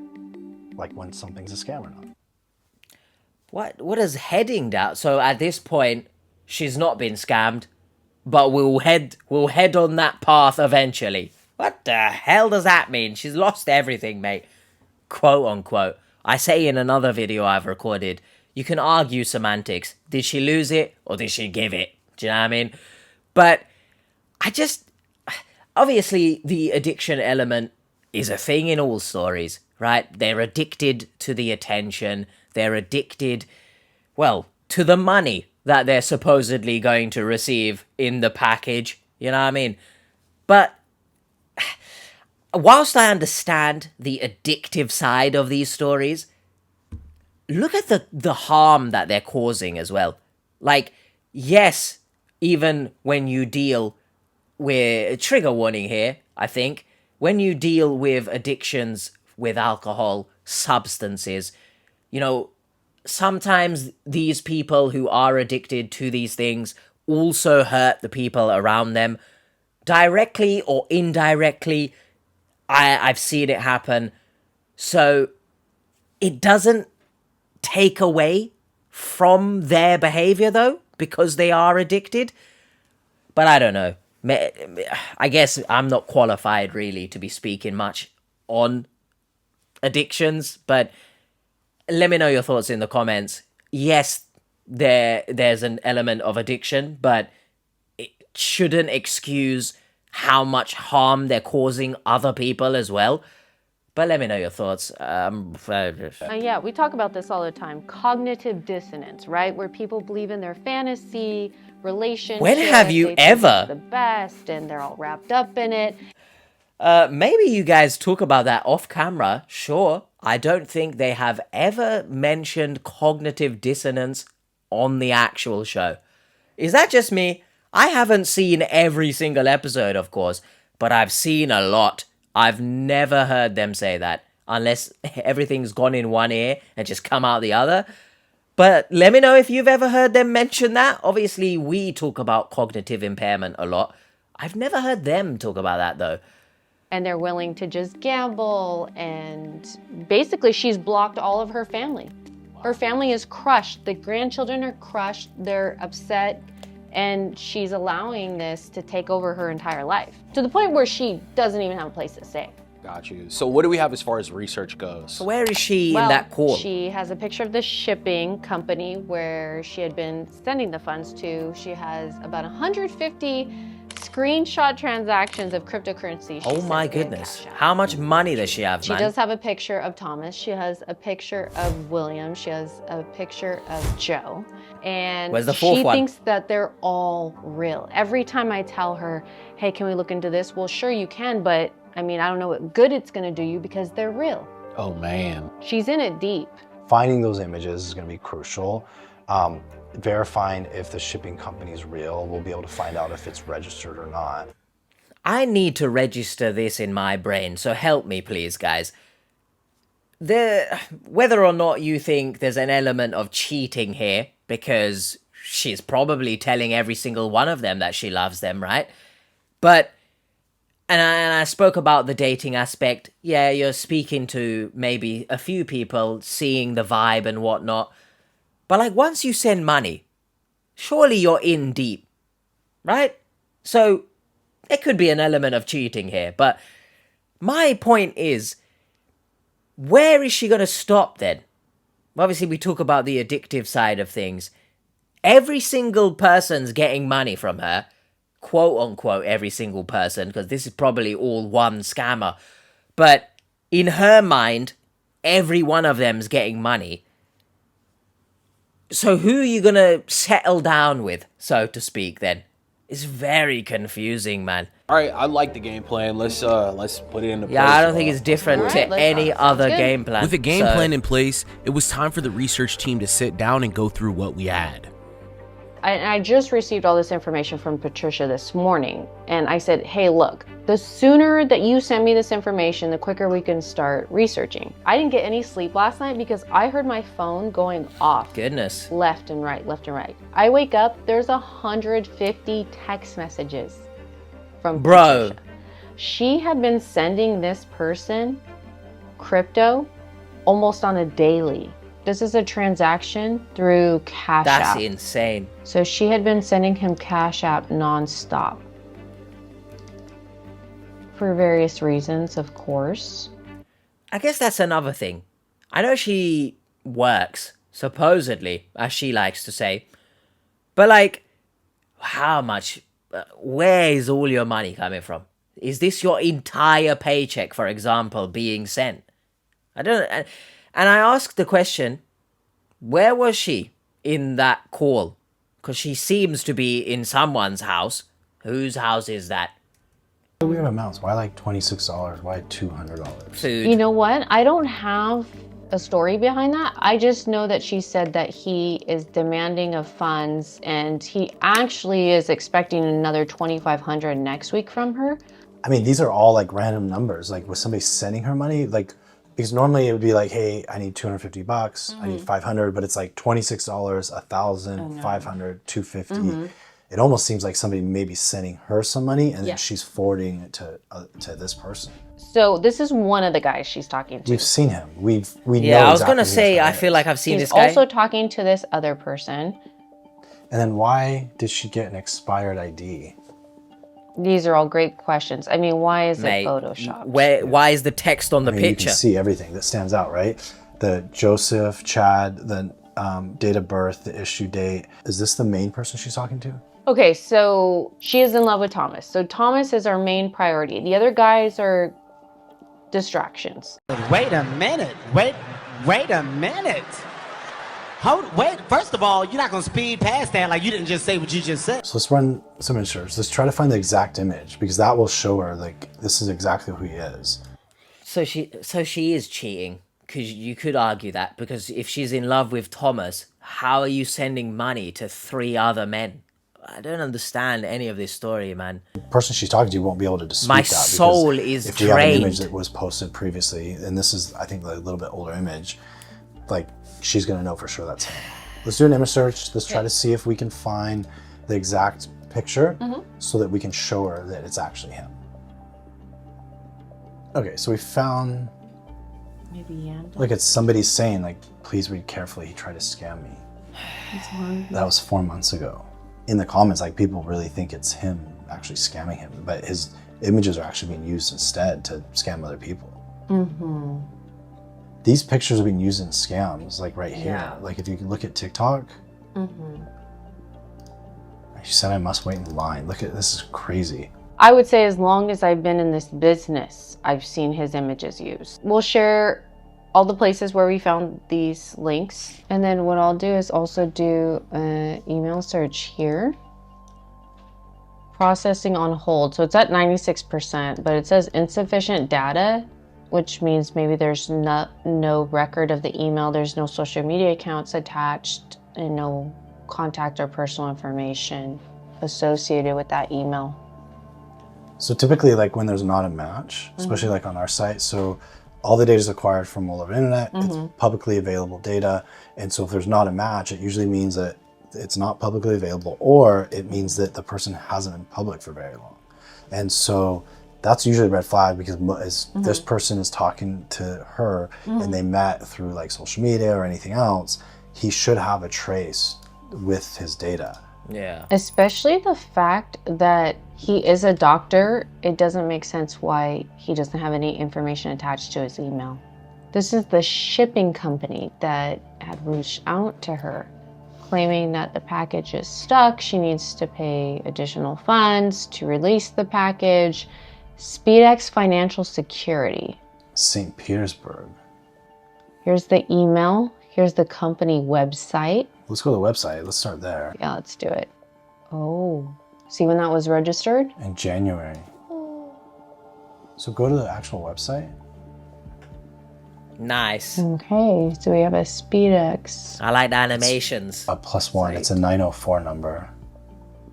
like, when something's a scam or not. What is heading down? So at this point, she's not been scammed, but we'll head on that path eventually. What the hell does that mean? She's lost everything, mate. Quote unquote. I say in another video I've recorded, you can argue semantics. Did she lose it or did she give it? Do you know what I mean? But obviously the addiction element is a thing in all stories, right? They're addicted to the attention. They're addicted, well, to the money that they're supposedly going to receive in the package. You know what I mean? But whilst I understand the addictive side of these stories, look at the harm that they're causing as well. Like, yes, even when you deal with, trigger warning here, I think, when you deal with addictions with alcohol, substances, you know, sometimes these people who are addicted to these things also hurt the people around them, directly or indirectly. I've seen it happen. So it doesn't take away from their behavior, though, because they are addicted. But I don't know. I guess I'm not qualified, really, to be speaking much on addictions. But let me know your thoughts in the comments. Yes, there's an element of addiction, but it shouldn't excuse how much harm they're causing other people as well. But let me know your thoughts. Yeah, we talk about this all the time. Cognitive dissonance, right? Where people believe in their fantasy relationship. When have you ever? The best, and they're all wrapped up in it. Maybe you guys talk about that off camera. Sure. I don't think they have ever mentioned cognitive dissonance on the actual show. Is that just me? I haven't seen every single episode, of course, but I've seen a lot. I've never heard them say that, unless everything's gone in one ear and just come out the other. But let me know if you've ever heard them mention that. Obviously, we talk about cognitive impairment a lot. I've never heard them talk about that, though. And they're willing to just gamble, and basically she's blocked all of her family. Her family is crushed. The grandchildren are crushed. They're upset. And she's allowing this to take over her entire life, to the point where she doesn't even have a place to stay. Got you. So what do we have as far as research goes? So where is she in that court? She has a picture of the shipping company where she had been sending the funds to. She has about 150 screenshot transactions of cryptocurrency. Oh my goodness. How much money does she have, She man? does have a picture of Thomas. She has a picture of William. She has a picture of Joe. And Where's the fourth one? she thinks that they're all real. Every time I tell her, hey, can we look into this? Well, sure you can, but I mean, I don't know what good it's gonna do you because they're real. Oh man. She's in it deep. Finding those images is going to be crucial. Verifying if the shipping company is real, we'll be able to find out if it's registered or not. I need to register this in my brain, so help me please, guys. Whether or not you think there's an element of cheating here, because she's probably telling every single one of them that she loves them, right? But, and I spoke about the dating aspect. Yeah, you're speaking to maybe a few people, seeing the vibe and whatnot. But like, once you send money, surely you're in deep, right? So, there could be an element of cheating here. But my point is, where is she going to stop then? Obviously, we talk about the addictive side of things. Every single person's getting money from her. Quote unquote, every single person, because this is probably all one scammer. But in her mind, every one of them's getting money. So who are you going to settle down with, so to speak, then? It's very confusing, man. All right, I like the game plan. Let's put it into place. Yeah, I don't think it's different to any other game plan. With a game plan in place, it was time for the research team to sit down and go through what we had. I just received all this information from Patricia this morning, and I said, hey, look, the sooner that you send me this information, the quicker we can start researching. I didn't get any sleep last night because I heard my phone going off. Goodness. Left and right, left and right. I wake up, there's 150 text messages from Patricia. She had been sending this person crypto almost on a daily. This is a transaction through Cash App. That's insane. So she had been sending him Cash App nonstop. For various reasons, of course. I guess that's another thing. I know she works, supposedly, as she likes to say. But like, how much, where is all your money coming from? Is this your entire paycheck, for example, being sent? I don't. And I asked the question, where was she in that call? Because she seems to be in someone's house. Whose house is that? Weird amounts. Why like $26? Why $200? Food. You know what? I don't have a story behind that. I just know that she said that he is demanding of funds and he actually is expecting another $2,500 next week from her. I mean, these are all like random numbers. Like, was somebody sending her money? Like, because normally it would be like, hey, I need $250, I need $500, but it's like $26, $1,000, $500, $250. It almost seems like somebody may be sending her some money and then she's forwarding it to this person. So this is one of the guys she's talking to. We've seen him. We Yeah, know I was gonna exactly who say, I this feel guy like is. I've seen She's this guy. also talking to this other person. And then why did she get an expired ID? These are all great questions. I mean, why is Mate, it photoshopped? why is the text on the I mean, picture? you can see everything that stands out, right? The Joseph, Chad, the date of birth, the issue date. Is this the main person she's talking to? Okay, so she is in love with Thomas. So Thomas is our main priority. The other guys are distractions. Wait a minute. Wait a minute. Wait, first of all, you're not going to speed past that like you didn't just say what you just said. So let's run some image search. Let's try to find the exact image because that will show her like this is exactly who he is. So she is cheating, because you could argue that, because if she's in love with Thomas, how are you sending money to 3 other men? I don't understand any of this story, man. The person she's talking to won't be able to dispute My that. soul because is if you have an image drained. that was posted previously, and this is, I think, a little bit older image, like she's gonna know for sure that's him. Let's do an image search. Let's try to see if we can find the exact picture so that we can show her that it's actually him. Okay, so we found, Maybe Yanda. look, it's somebody saying like, please read carefully, he tried to scam me. That was 4 months ago. In the comments, like people really think it's him actually scamming him, but his images are actually being used instead to scam other people. These pictures are being used in scams, like right here. Yeah. Like if you can look at TikTok, right She said I must wait in line. Look at this, is crazy. I would say as long as I've been in this business, I've seen his images used. We'll share all the places where we found these links. And then what I'll do is also do an email search here. Processing on hold. So it's at 96%, but it says insufficient data, which means maybe there's no record of the email. There's no social media accounts attached and no contact or personal information associated with that email. So typically, like when there's not a match, especially like on our site, so all the data is acquired from all over the internet. It's publicly available data. And so if there's not a match, it usually means that it's not publicly available, or it means that the person hasn't been public for very long. And so that's usually a red flag, because this person is talking to her and they met through like social media or anything else, he should have a trace with his data. Yeah. Especially the fact that he is a doctor, it doesn't make sense why he doesn't have any information attached to his email. This is the shipping company that had reached out to her, claiming that the package is stuck. She needs to pay additional funds to release the package. SpeedX Financial Security. St. Petersburg. Here's the email. Here's the company website. Let's go to the website. Let's start there. Yeah, let's do it. Oh, see when that was registered? In January. So go to the actual website. Nice. Okay, so we have a SpeedX. I like the animations. A +1. It's a 904 number.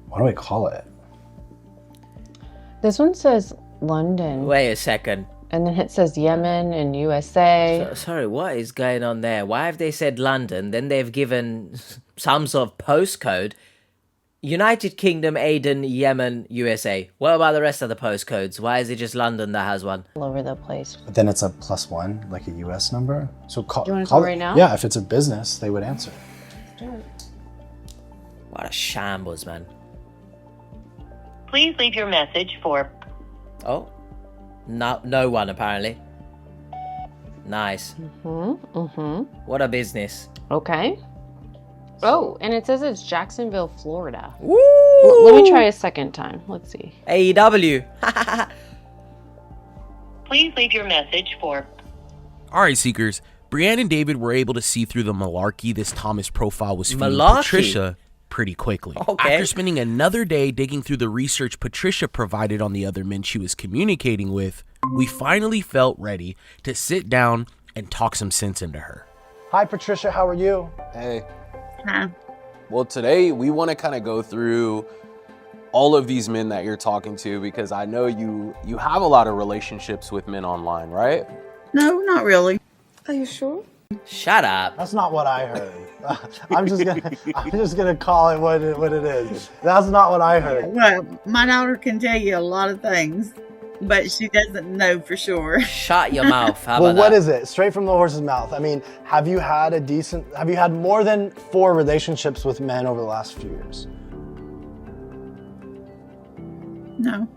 What do we call it? This one says London. Wait a second. And then it says Yemen and USA. Sorry, what is going on there? Why have they said London? Then they've given some sort of postcode. United Kingdom, Aden, Yemen, USA. What about the rest of the postcodes? Why is it just London that has one? All over the place. But then it's a +1, like a US number. So call. Do you want to call right now? Yeah, if it's a business, they would answer. Do it. What a shambles, man. Please leave your message for... Oh. No one, apparently. Nice. What a business. Okay. Oh, and it says it's Jacksonville, Florida. Woo! Let me try a second time. Let's see. AEW. Please leave your message for... Alright, Seekers. Brienne and David were able to see through the malarkey this Thomas profile was feeding Malarkey? Patricia pretty quickly. Okay. After spending another day digging through the research Patricia provided on the other men she was communicating with, we finally felt ready to sit down and talk some sense into her. Hi, Patricia. How are you? Hey. Huh? Well, today we want to kind of go through all of these men that you're talking to, because I know you have a lot of relationships with men online, right? No, not really. Are you sure? Shut up. That's not what I heard. I'm just gonna call it what it is. That's not what I heard. Well, my daughter can tell you a lot of things, but she doesn't know for sure. Shut your mouth. How Well, about what that? is it? Straight from the horse's mouth. I mean, have you had more than 4 relationships with men over the last few years? No.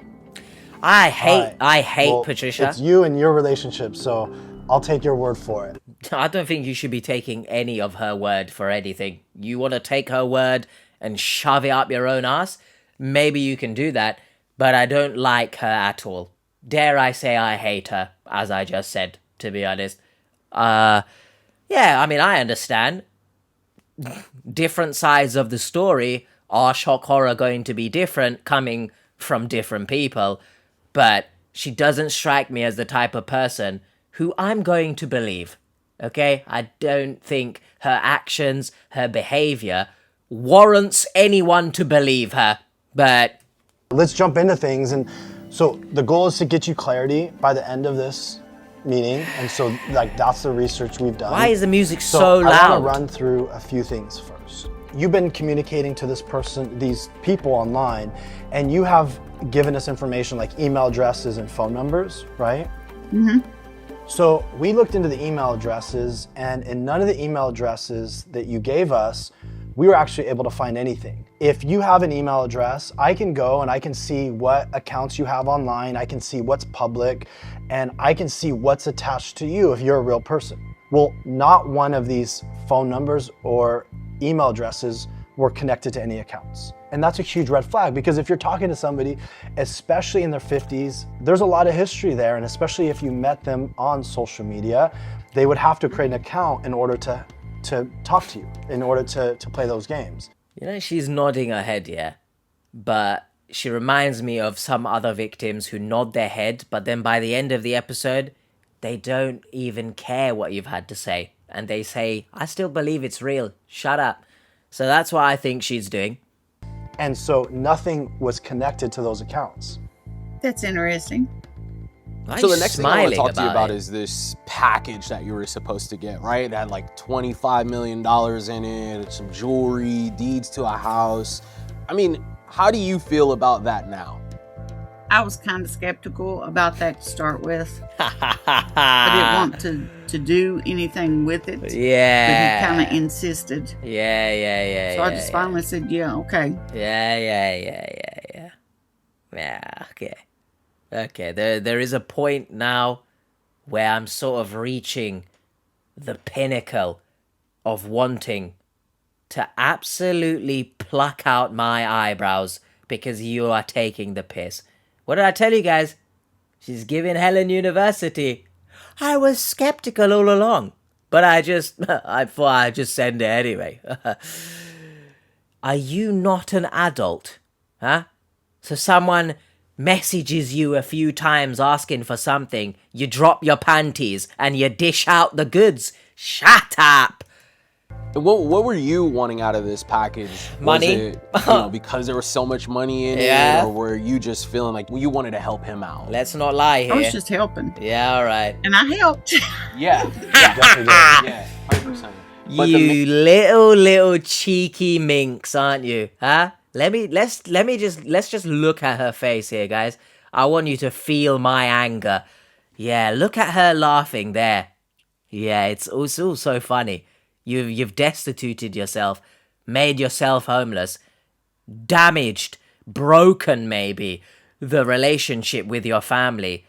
I hate Well, Patricia. It's you and your relationship, so I'll take your word for it. I don't think you should be taking any of her word for anything. You want to take her word and shove it up your own ass? Maybe you can do that, but I don't like her at all. Dare I say I hate her, as I just said, to be honest. Yeah, I mean, I understand. Different sides of the story are shock horror going to be different coming from different people, but she doesn't strike me as the type of person who I'm going to believe. Okay? I don't think her actions, her behavior warrants anyone to believe her. But let's jump into things. And so the goal is to get you clarity by the end of this meeting. And so like that's the research we've done. why is the music so I loud? want to run through a few things first. You've been communicating to these people online, and you have given us information like email addresses and phone numbers, right? Mm-hmm. So we looked into the email addresses, and in none of the email addresses that you gave us, we were actually able to find anything. If you have an email address, I can go and I can see what accounts you have online, I can see what's public, and I can see what's attached to you if you're a real person. Well, not one of these phone numbers or email addresses were connected to any accounts. And that's a huge red flag, because if you're talking to somebody, especially in their 50s, there's a lot of history there. And especially if you met them on social media, they would have to create an account in order to talk to you, in order to play those games. You know, she's nodding her head, yeah, but she reminds me of some other victims who nod their head, but then by the end of the episode, they don't even care what you've had to say. And they say, I still believe it's real. Shut up. So that's what I think she's doing. And so nothing was connected to those accounts. That's interesting. So the next thing I want to talk to you about it is this package that you were supposed to get, right? It had like $25 million in it, some jewelry, deeds to a house. I mean, how do you feel about that now? I was kind of skeptical about that to start with. I didn't want to do anything with it. Yeah. But he kind of insisted. Yeah. So I just finally said, yeah, okay. Yeah, okay. Okay, there is a point now where I'm sort of reaching the pinnacle of wanting to absolutely pluck out my eyebrows because you are taking the piss. What did I tell you guys? She's giving Helen University. I was skeptical all along, but I thought I'd just send it anyway. Are you not an adult? Huh? So someone messages you a few times asking for something, you drop your panties and you dish out the goods. Shut up! What were you wanting out of this package? Money? Was it, because there was so much money in it, or were you just feeling like you wanted to help him out? Let's not lie here. I was just helping. Yeah, all right. And I helped. Yeah, definitely did. Yeah, 100%. But you little cheeky minx, aren't you? Huh? Let's just look at her face here, guys. I want you to feel my anger. Yeah, look at her laughing there. Yeah, it's all so funny. You've destituted yourself, made yourself homeless, damaged, broken maybe the relationship with your family,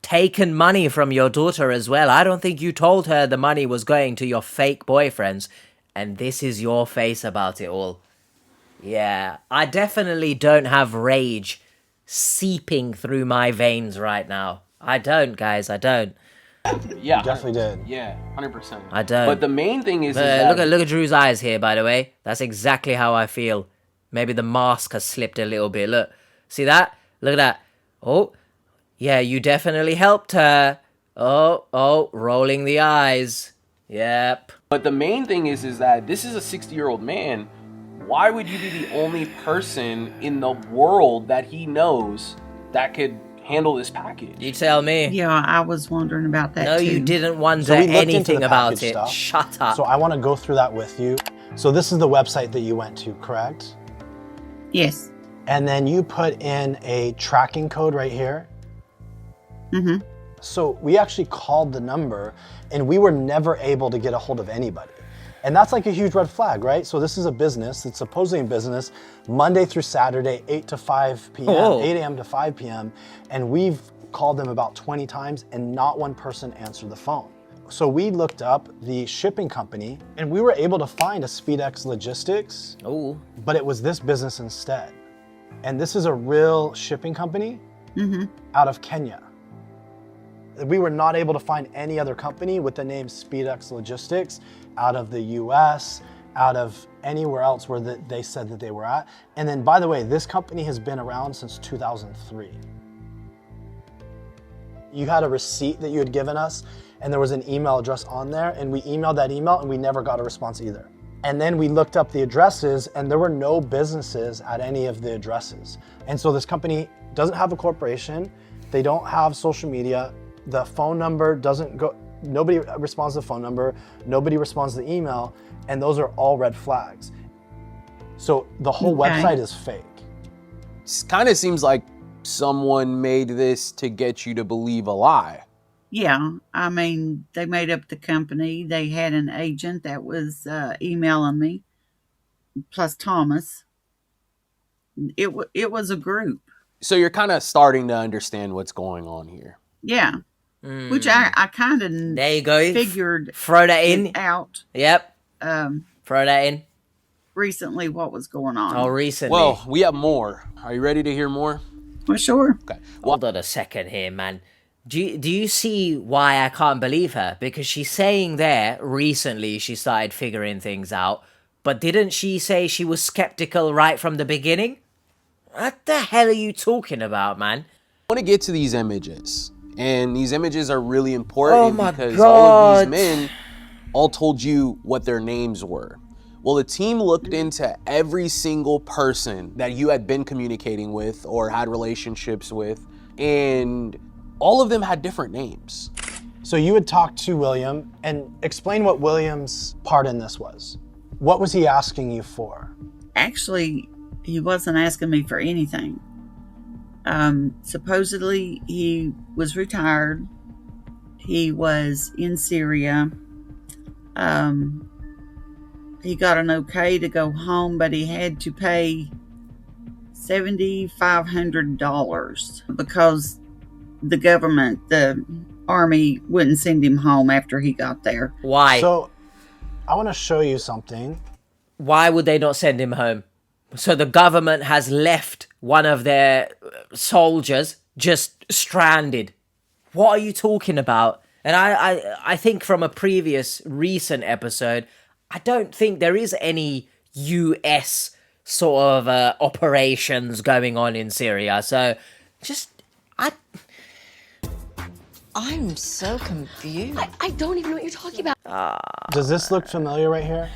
taken money from your daughter as well. I don't think you told her the money was going to your fake boyfriends, and this is your face about it all. Yeah, I definitely don't have rage seeping through my veins right now. I don't, guys, I don't. Yeah, you definitely did. Yeah, 100%. I don't. But the main thing is that... look at Drew's eyes here, by the way. That's exactly how I feel. Maybe the mask has slipped a little bit. Look, see that? Look at that. Oh, yeah, you definitely helped her. Oh, rolling the eyes. Yep. But the main thing is that this is a 60-year-old man. Why would you be the only person in the world that he knows that could handle this package? You tell me. Yeah, I was wondering about that No, too. you didn't wonder So we looked into anything the about package it. stuff. Shut up. So I want to go through that with you. So this is the website that you went to, correct? Yes. And then you put in a tracking code right here. Mm-hmm. So we actually called the number and we were never able to get a hold of anybody. And that's like a huge red flag, right? So this is a business, it's supposedly a business, Monday through Saturday, 8 to 5 p.m., 8 a.m. to 5 p.m. And we've called them about 20 times and not one person answered the phone. So we looked up the shipping company and we were able to find a SpeedX Logistics, but it was this business instead. And this is a real shipping company out of Kenya. We were not able to find any other company with the name SpeedX Logistics out of the US, out of anywhere else where they said that they were at. And then, by the way, this company has been around since 2003. You had a receipt that you had given us, and there was an email address on there, and we emailed that email, and we never got a response either. And then we looked up the addresses, and there were no businesses at any of the addresses. And so this company doesn't have a corporation, they don't have social media, the phone number doesn't go, nobody responds to the phone number, nobody responds to the email, and those are all red flags. So the whole website is fake. It kind of seems like someone made this to get you to believe a lie. Yeah, I mean, they made up the company. They had an agent that was emailing me, plus Thomas. It was a group. So you're kind of starting to understand what's going on here. Yeah. Which I kind of there you go. Figured throw that in out. Yep. Throw that in. recently what was going on. Oh, recently. Well, we have more. Are you ready to hear more? Well, sure. Okay. Hold on a second here, man. Do you see why I can't believe her? Because she's saying there recently she started figuring things out, but didn't she say she was skeptical right from the beginning? What the hell are you talking about, man? I want to get to these images, and these images are really important Oh my because God. all of these men all told you what their names were. Well, the team looked into every single person that you had been communicating with or had relationships with, and all of them had different names. So you would talk to William and explain what William's part in this was. What was he asking you for? Actually, he wasn't asking me for anything. Supposedly, he was retired. He was in Syria. He got an okay to go home, but he had to pay $7,500 because the government, the army, wouldn't send him home after he got there. Why? So I want to show you something. Why would they not send him home? So the government has left one of their soldiers just stranded. What are you talking about? And I think from a previous recent episode, I don't think there is any US sort of operations going on in Syria. So I'm so confused. I don't even know what you're talking about. Does this look familiar right here?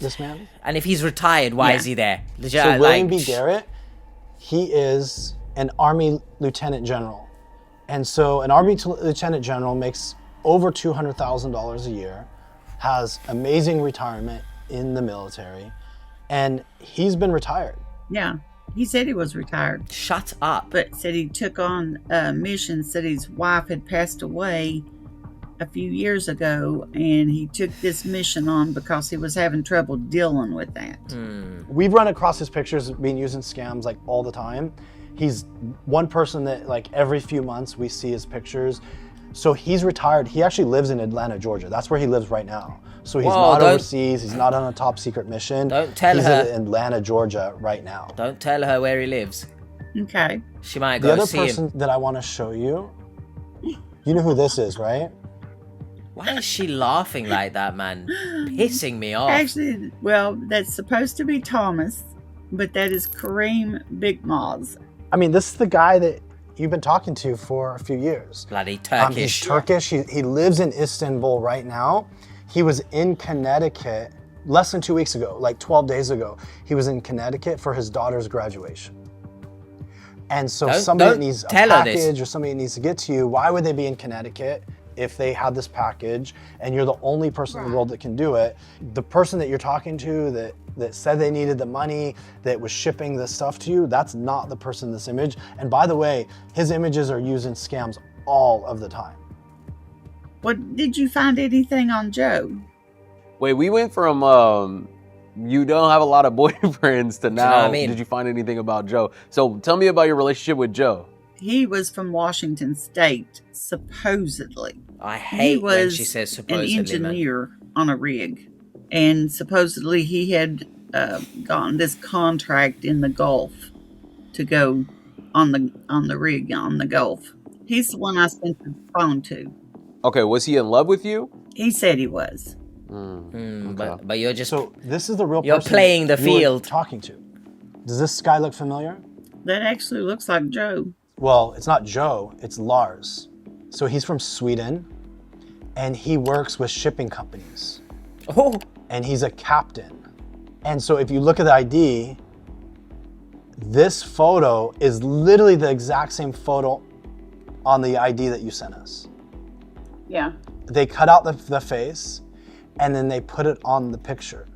This man? And if he's retired, why is he there? So William B. Garrett, he is an Army Lieutenant General. And so an Army Lieutenant General makes over $200,000 a year, has amazing retirement in the military, and he's been retired. Yeah, he said he was retired. Shut up. But said he took on a mission, said his wife had passed away a few years ago, and he took this mission on because he was having trouble dealing with that. We've run across his pictures being used in scams like all the time. He's one person that like every few months we see his pictures. So he's retired. He actually lives in Atlanta, Georgia. That's where he lives right now. So he's not overseas. He's not on a top secret mission. Don't tell he's her. in Atlanta, Georgia right now. Don't tell her where he lives. Okay. She might The go other see person him. that I want to show you, you know who this is, right? Why is she laughing like that, man? Pissing me off. Actually, well, that's supposed to be Thomas, but that is Kareem Big Maz. I mean, this is the guy that you've been talking to for a few years. Bloody Turkish. He's Turkish. He lives in Istanbul right now. He was in Connecticut less than 2 weeks ago, like 12 days ago. He was in Connecticut for his daughter's graduation. And so somebody that needs a package or somebody that needs to get to you, why would they be in Connecticut if they had this package and you're the only person in the world that can do it? The person that you're talking to that said they needed the money, that was shipping this stuff to you, that's not the person in this image. And by the way, his images are used in scams all of the time. What, did you find anything on Joe? Wait, we went from you don't have a lot of boyfriends to now, You know what I mean? Did you find anything about Joe? So tell me about your relationship with Joe. He was from Washington State, supposedly. I hate when she says supposedly, an engineer on a rig. And supposedly he had gotten this contract in the Gulf to go on the rig on the Gulf. He's the one I sent the phone to. Okay, was he in love with you? He said he was. But you're just... So this is the real You're person playing the you were field. talking to. Does this guy look familiar? That actually looks like Joe. Well, it's not Joe, it's Lars. So he's from Sweden, and he works with shipping companies. Oh. And he's a captain. And so if you look at the ID, this photo is literally the exact same photo on the ID that you sent us. Yeah. They cut out the face, and then they put it on the picture.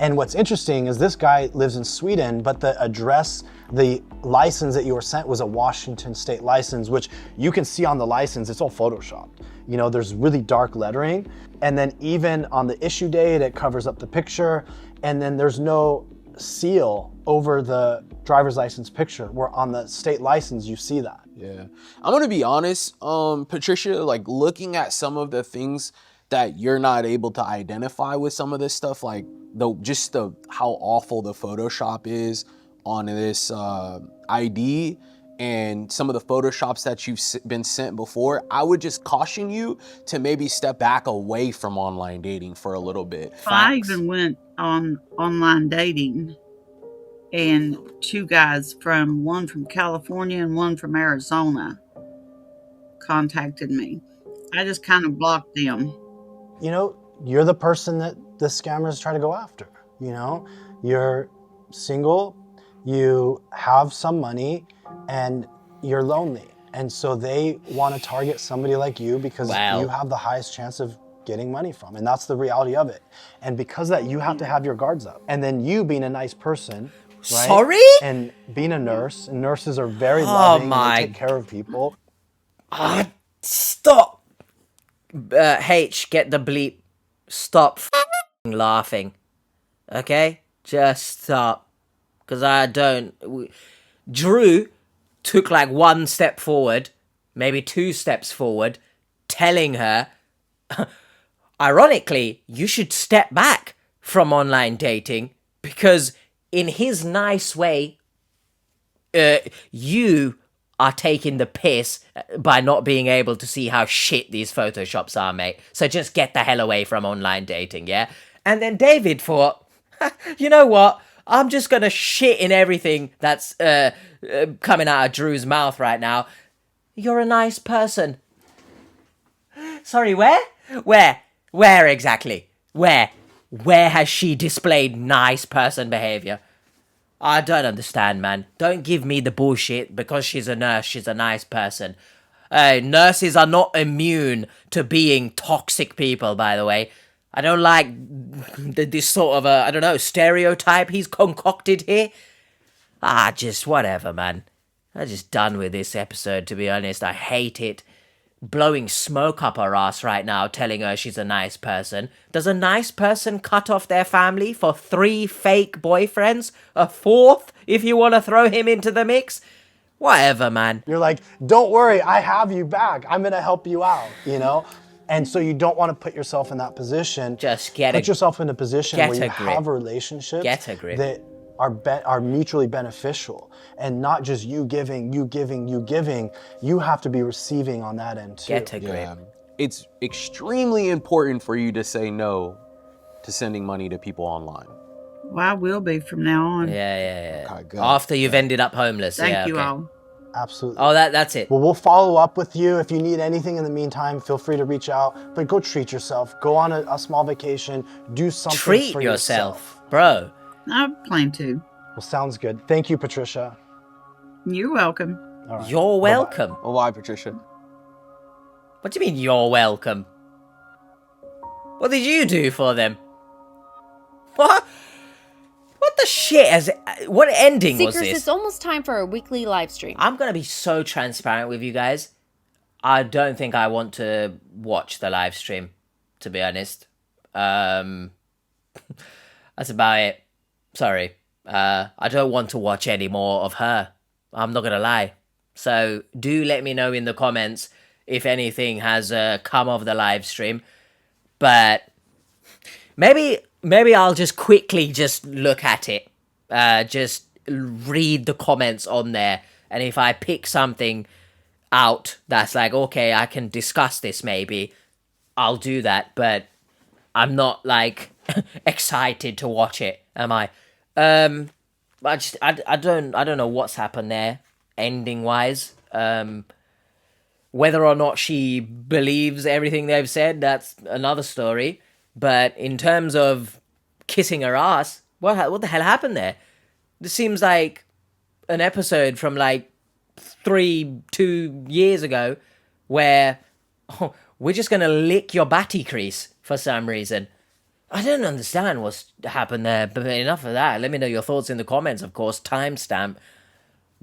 And what's interesting is this guy lives in Sweden, but the address, the license that you were sent was a Washington State license, which you can see on the license, it's all photoshopped. You know, there's really dark lettering. And then even on the issue date, it covers up the picture. And then there's no seal over the driver's license picture, where on the state license, you see that. Yeah. I'm gonna be honest, Patricia, like looking at some of the things that you're not able to identify with some of this stuff, like how awful the Photoshop is on this ID and some of the Photoshops that you've been sent before, I would just caution you to maybe step back away from online dating for a little bit. I even went on online dating, and two guys one from California and one from Arizona contacted me. I just kind of blocked them. You know, you're the person that the scammers try to go after. You know, you're single, you have some money, and you're lonely. And so they want to target somebody like you because you have the highest chance of getting money from. And that's the reality of it. And because of that, you have to have your guards up. And then you being a nice person, right? Sorry? And being a nurse, and nurses are very loving and they take care of people. Stop. H, get the bleep. Stop laughing. Okay? Just stop. Because I don't... Drew took like one step forward, maybe 2 steps forward, telling her, ironically, you should step back from online dating because in his nice way, you are taking the piss by not being able to see how shit these Photoshops are, mate. So just get the hell away from online dating, yeah? And then David thought, you know what? I'm just gonna shit in everything that's coming out of Drew's mouth right now. You're a nice person. Sorry, where? Where exactly? Where has she displayed nice person behavior? I don't understand, man. Don't give me the bullshit because she's a nurse, she's a nice person. Nurses are not immune to being toxic people, by the way. I don't like this sort of, stereotype he's concocted here. Just whatever, man. I'm just done with this episode, to be honest. I hate it. Blowing smoke up her ass right now, telling her she's a nice person. Does a nice person cut off their family for 3 fake boyfriends? A 4th, if you want to throw him into the mix? Whatever, man. You're like, don't worry, I have you back. I'm going to help you out, you know? And so you don't want to put yourself in that position. Just put yourself in a position where you have relationships that are mutually beneficial, and not just you giving. You have to be receiving on that end too. Get a grip. Yeah. It's extremely important for you to say no to sending money to people online. Well, I will be from now on. Yeah. Okay, good. After you've ended up homeless. Thank you all. Absolutely. Oh, that's it. Well, we'll follow up with you. If you need anything in the meantime, feel free to reach out. But go treat yourself. Go on a small vacation. Do something treat for yourself, bro. I plan to. Well, sounds good. Thank you, Patricia. You're welcome. All right. You're welcome. Oh, why, Patricia? What do you mean you're welcome? What did you do for them? What? What the shit? What ending was Seekers, this? it's almost time for our weekly live stream. I'm going to be so transparent with you guys. I don't think I want to watch the live stream, to be honest. That's about it. Sorry. I don't want to watch any more of her. I'm not going to lie. So do let me know in the comments if anything has come of the live stream. But maybe I'll just quickly just look at it. Just read the comments on there. And if I pick something out that's like, okay, I can discuss this maybe, I'll do that. But I'm not like excited to watch it, am I? I don't know what's happened there, ending wise. Whether or not she believes everything they've said, that's another story. But in terms of kissing her ass, what the hell happened there? This seems like an episode from like 2 years ago where we're just gonna lick your batty crease for some reason. I don't understand what's happened there, but enough of that. Let me know your thoughts in the comments, of course. Timestamp.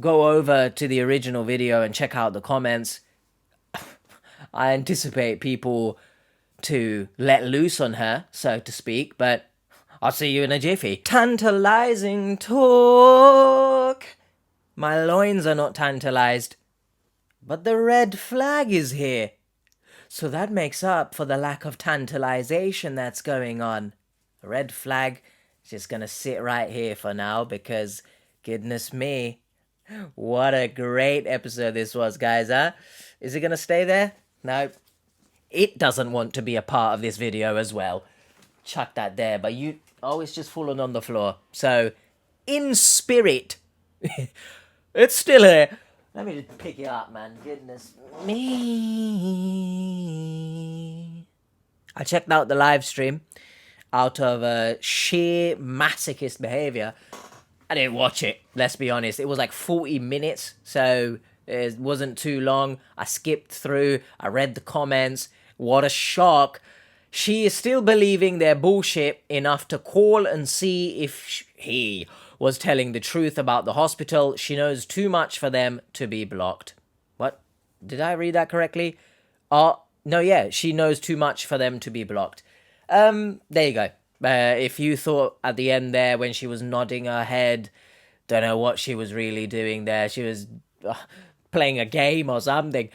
Go over to the original video and check out the comments. I anticipate people to let loose on her, so to speak, but I'll see you in a jiffy. Tantalizing talk. My loins are not tantalized, but the red flag is here. So that makes up for the lack of tantalization that's going on. Red flag is just gonna sit right here for now because, goodness me, what a great episode this was, guys, huh? Is it gonna stay there? No. It doesn't want to be a part of this video as well. Chuck that there, but you... Oh, it's just fallen on the floor. So, in spirit, it's still here. Let me just pick it up, man. Goodness me. I checked out the live stream out of sheer masochist behavior. I didn't watch it, let's be honest. It was like 40 minutes, so it wasn't too long. I skipped through, I read the comments. What a shock. She is still believing their bullshit enough to call and see if he was telling the truth about the hospital. She knows too much for them to be blocked. What? Did I read that correctly? No, yeah, she knows too much for them to be blocked. There you go. If you thought at the end there when she was nodding her head, don't know what she was really doing there. She was playing a game or something.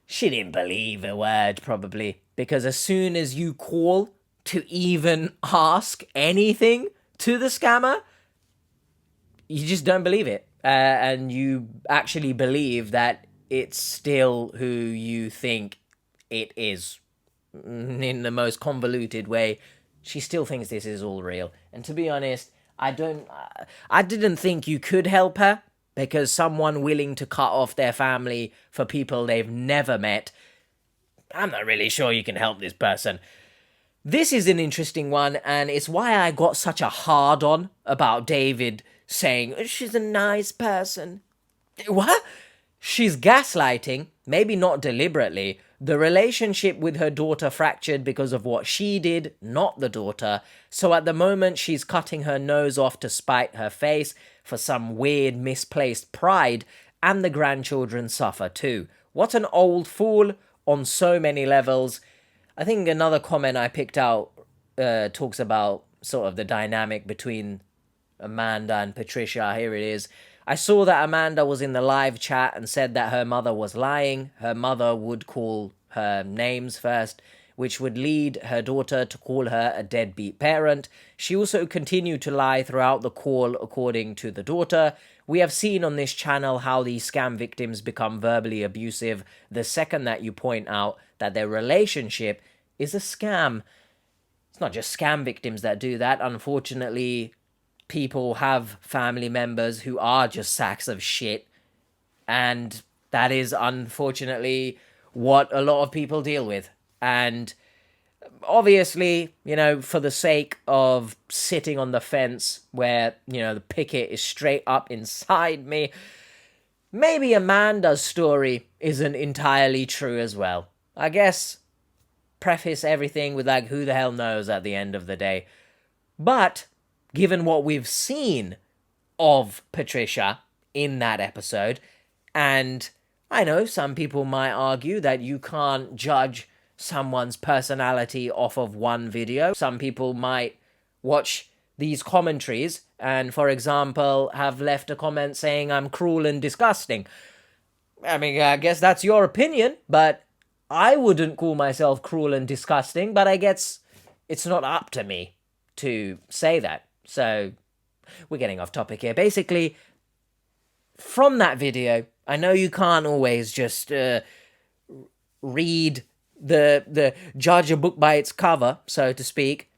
She didn't believe a word, probably. Because as soon as you call to even ask anything to the scammer, you just don't believe it. And you actually believe that it's still who you think it is. In the most convoluted way, she still thinks this is all real. And to be honest, I didn't think you could help her, because someone willing to cut off their family for people they've never met, I'm not really sure you can help this person. This is an interesting one, and it's why I got such a hard-on about David saying, she's a nice person. What? She's gaslighting, maybe not deliberately. The relationship with her daughter fractured because of what she did, not the daughter. So at the moment, she's cutting her nose off to spite her face for some weird misplaced pride, and the grandchildren suffer too. What an old fool on so many levels. I think another comment I picked out talks about sort of the dynamic between Amanda and Patricia. Here it is. I saw that Amanda was in the live chat and said that her mother was lying. Her mother would call her names first, which would lead her daughter to call her a deadbeat parent. She also continued to lie throughout the call, according to the daughter. We have seen on this channel how these scam victims become verbally abusive the second that you point out that their relationship is a scam. It's not just scam victims that do that. Unfortunately, people have family members who are just sacks of shit. And that is unfortunately what a lot of people deal with. And obviously, you know, for the sake of sitting on the fence where, you know, the picket is straight up inside me, maybe Amanda's story isn't entirely true as well. I guess preface everything with like, who the hell knows at the end of the day. But given what we've seen of Patricia in that episode, and I know some people might argue that you can't judge someone's personality off of one video. Some people might watch these commentaries and, for example, have left a comment saying I'm cruel and disgusting. I mean, I guess that's your opinion, but I wouldn't call myself cruel and disgusting, but I guess it's not up to me to say that. So, we're getting off topic here. Basically, from that video, I know you can't always just read the judge a book by its cover, so to speak,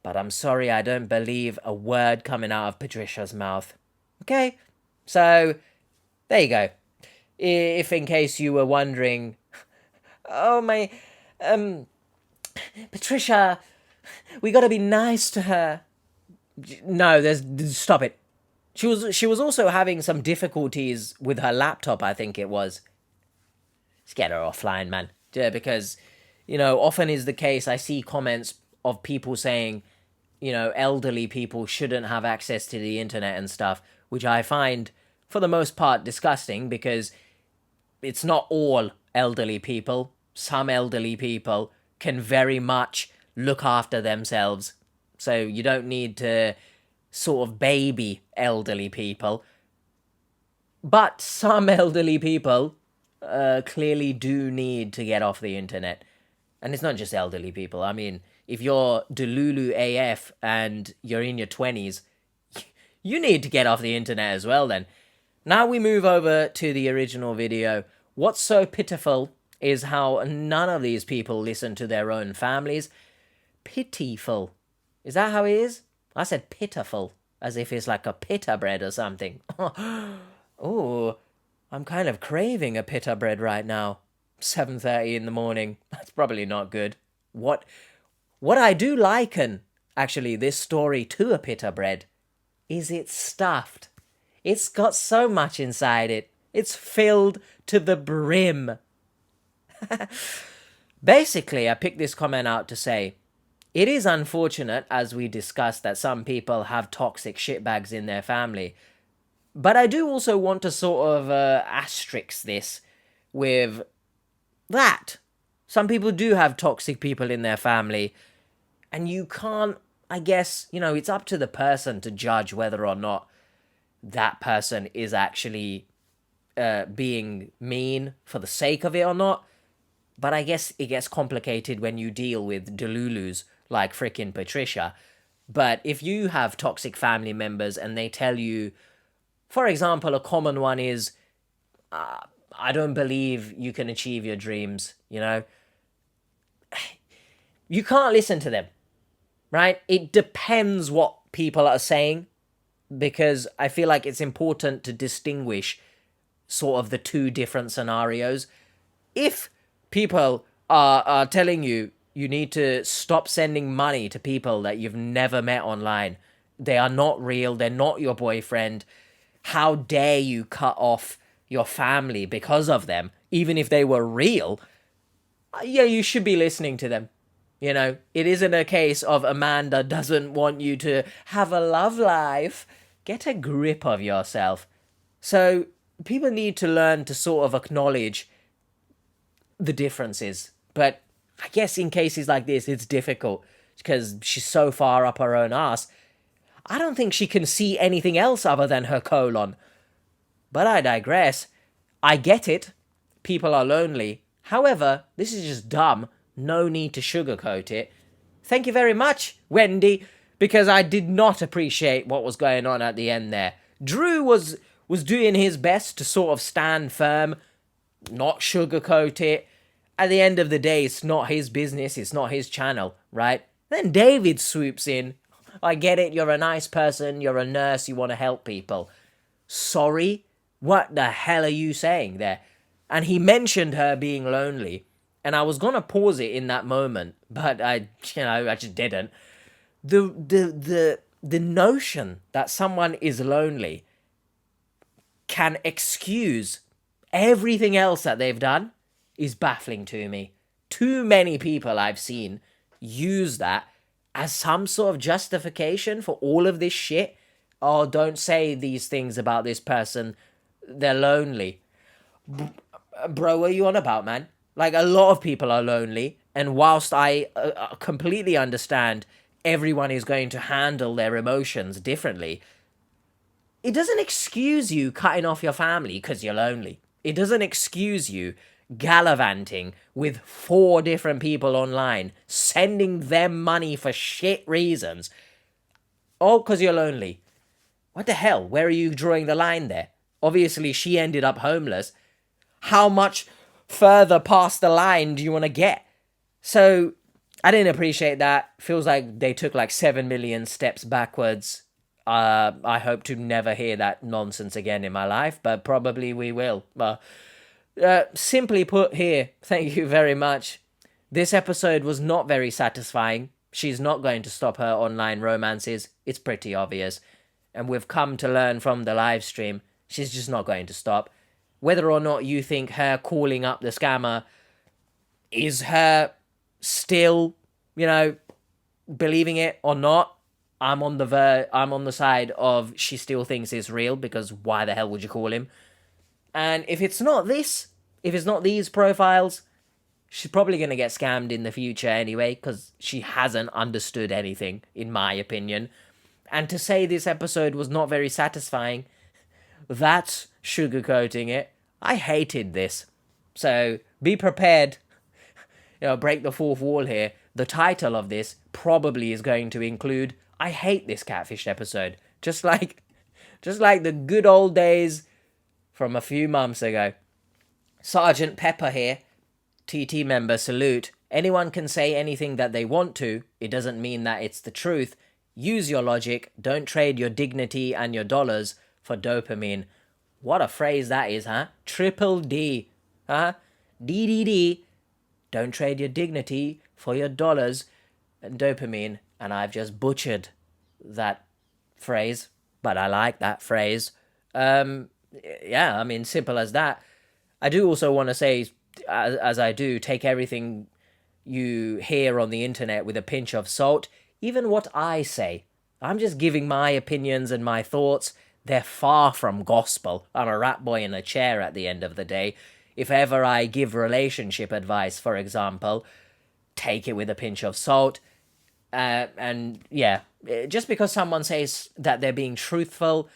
but I'm sorry, I don't believe a word coming out of Patricia's mouth. Okay? So, there you go. If in case you were wondering, oh my, Patricia, we gotta be nice to her. No, stop it. She was also having some difficulties with her laptop, I think it was. Let's get her offline, man. Yeah, because, you know, often is the case, I see comments of people saying, you know, elderly people shouldn't have access to the internet and stuff, which I find, for the most part, disgusting, because it's not all elderly people. Some elderly people can very much look after themselves. So you don't need to sort of baby elderly people. But some elderly people clearly do need to get off the internet. And it's not just elderly people. I mean, if you're delulu AF and you're in your 20s, you need to get off the internet as well then. Now we move over to the original video. What's so pitiful is how none of these people listen to their own families. Pitiful. Is that how it is? I said pitiful, as if it's like a pita bread or something. Oh, I'm kind of craving a pita bread right now. 7:30 in the morning. That's probably not good. What I do liken, actually, this story to a pita bread is it's stuffed. It's got so much inside it. It's filled to the brim. Basically, I picked this comment out to say, it is unfortunate, as we discussed, that some people have toxic shitbags in their family. But I do also want to sort of asterisk this with that. Some people do have toxic people in their family. And you can't, I guess, it's up to the person to judge whether or not that person is actually being mean for the sake of it or not. But I guess it gets complicated when you deal with delulus like frickin' Patricia. But if you have toxic family members and they tell you, for example, a common one is, I don't believe you can achieve your dreams, you can't listen to them, right? It depends what people are saying, because I feel like it's important to distinguish sort of the two different scenarios. If people are telling you need to stop sending money to people that you've never met online, they are not real, they're not your boyfriend, how dare you cut off your family because of them, even if they were real, yeah, you should be listening to them. It isn't a case of Amanda doesn't want you to have a love life. Get a grip of yourself. So people need to learn to sort of acknowledge the differences. But I guess in cases like this, it's difficult because she's so far up her own ass. I don't think she can see anything else other than her colon. But I digress. I get it. People are lonely. However, this is just dumb. No need to sugarcoat it. Thank you very much, Wendy, because I did not appreciate what was going on at the end there. Drew was doing his best to sort of stand firm, not sugarcoat it. At the end of the day, it's not his business, it's not his channel, right? Then David swoops in. I get it, you're a nice person, you're a nurse, you want to help people. Sorry? What the hell are you saying there? And he mentioned her being lonely. And I was gonna pause it in that moment, but I just didn't. The notion that someone is lonely can excuse everything else that they've done is baffling to me. Too many people I've seen use that as some sort of justification for all of this shit. Oh, don't say these things about this person. They're lonely. Bro, what are you on about, man? Like, a lot of people are lonely, and whilst I completely understand everyone is going to handle their emotions differently, it doesn't excuse you cutting off your family because you're lonely. It doesn't excuse you gallivanting with 4 different people online, sending them money for shit reasons, all because you're lonely. What the hell? Where are you drawing the line there? Obviously, she ended up homeless. How much further past the line do you want to get? So I didn't appreciate that. Feels like they took like 7 million steps backwards. I hope to never hear that nonsense again in my life, but probably we will. Simply put here, thank you very much. This episode was not very satisfying. She's not going to stop her online romances. It's pretty obvious. And we've come to learn from the live stream, she's just not going to stop. Whether or not you think her calling up the scammer is her still, believing it or not, I'm on the side of she still thinks it's real, because why the hell would you call him? And if it's not these profiles, she's probably going to get scammed in the future anyway, because she hasn't understood anything, in my opinion. And to say this episode was not very satisfying, that's sugarcoating it. I hated this. So be prepared. Break the fourth wall here. The title of this probably is going to include "I hate this catfish" episode. Just like the good old days from a few months ago. Sergeant Pepper here. TT member, salute. Anyone can say anything that they want to. It doesn't mean that it's the truth. Use your logic. Don't trade your dignity and your dollars for dopamine. What a phrase that is, huh? Triple D. Huh? DDD. Don't trade your dignity for your dollars and dopamine. And I've just butchered that phrase, but I like that phrase. Yeah, I mean, simple as that. I do also want to say, as I do, take everything you hear on the internet with a pinch of salt. Even what I say, I'm just giving my opinions and my thoughts. They're far from gospel. I'm a rat boy in a chair at the end of the day. If ever I give relationship advice, for example, take it with a pinch of salt. And yeah, just because someone says that they're being truthful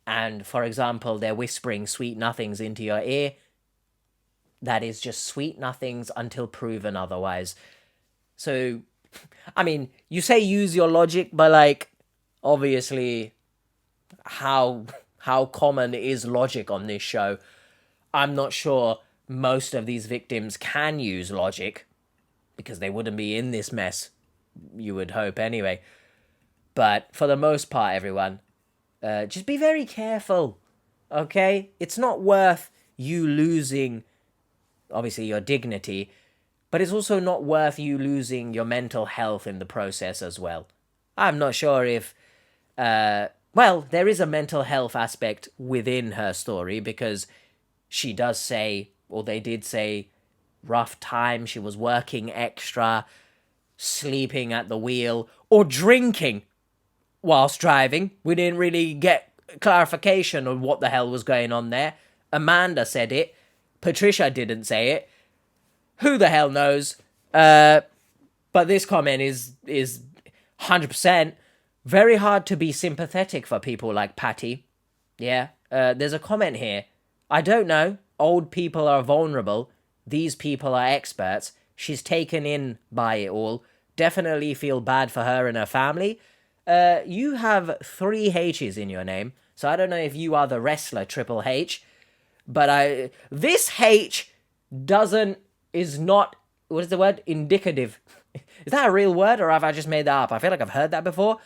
and, for example, they're whispering sweet nothings into your ear, that is just sweet nothings until proven otherwise. So, I mean, you say use your logic, but like, obviously, how common is logic on this show? I'm not sure most of these victims can use logic, because they wouldn't be in this mess, you would hope anyway. But for the most part, everyone, just be very careful, okay? It's not worth you losing, obviously, your dignity, but it's also not worth you losing your mental health in the process as well. I'm not sure if, well, there is a mental health aspect within her story, because she does say, or they did say, rough time, she was working extra, sleeping at the wheel, or drinking whilst driving. We didn't really get clarification on what the hell was going on there. Amanda said it. Patricia didn't say it. Who the hell knows? But this comment is 100% very hard to be sympathetic for people like Patty. Yeah. There's a comment here. I don't know. Old people are vulnerable. These people are experts. She's taken in by it all. Definitely feel bad for her and her family. You have 3 H's in your name, so I don't know if you are the wrestler Triple H, but this H is not, what is the word? Indicative. Is that a real word, or have I just made that up? I feel like I've heard that before.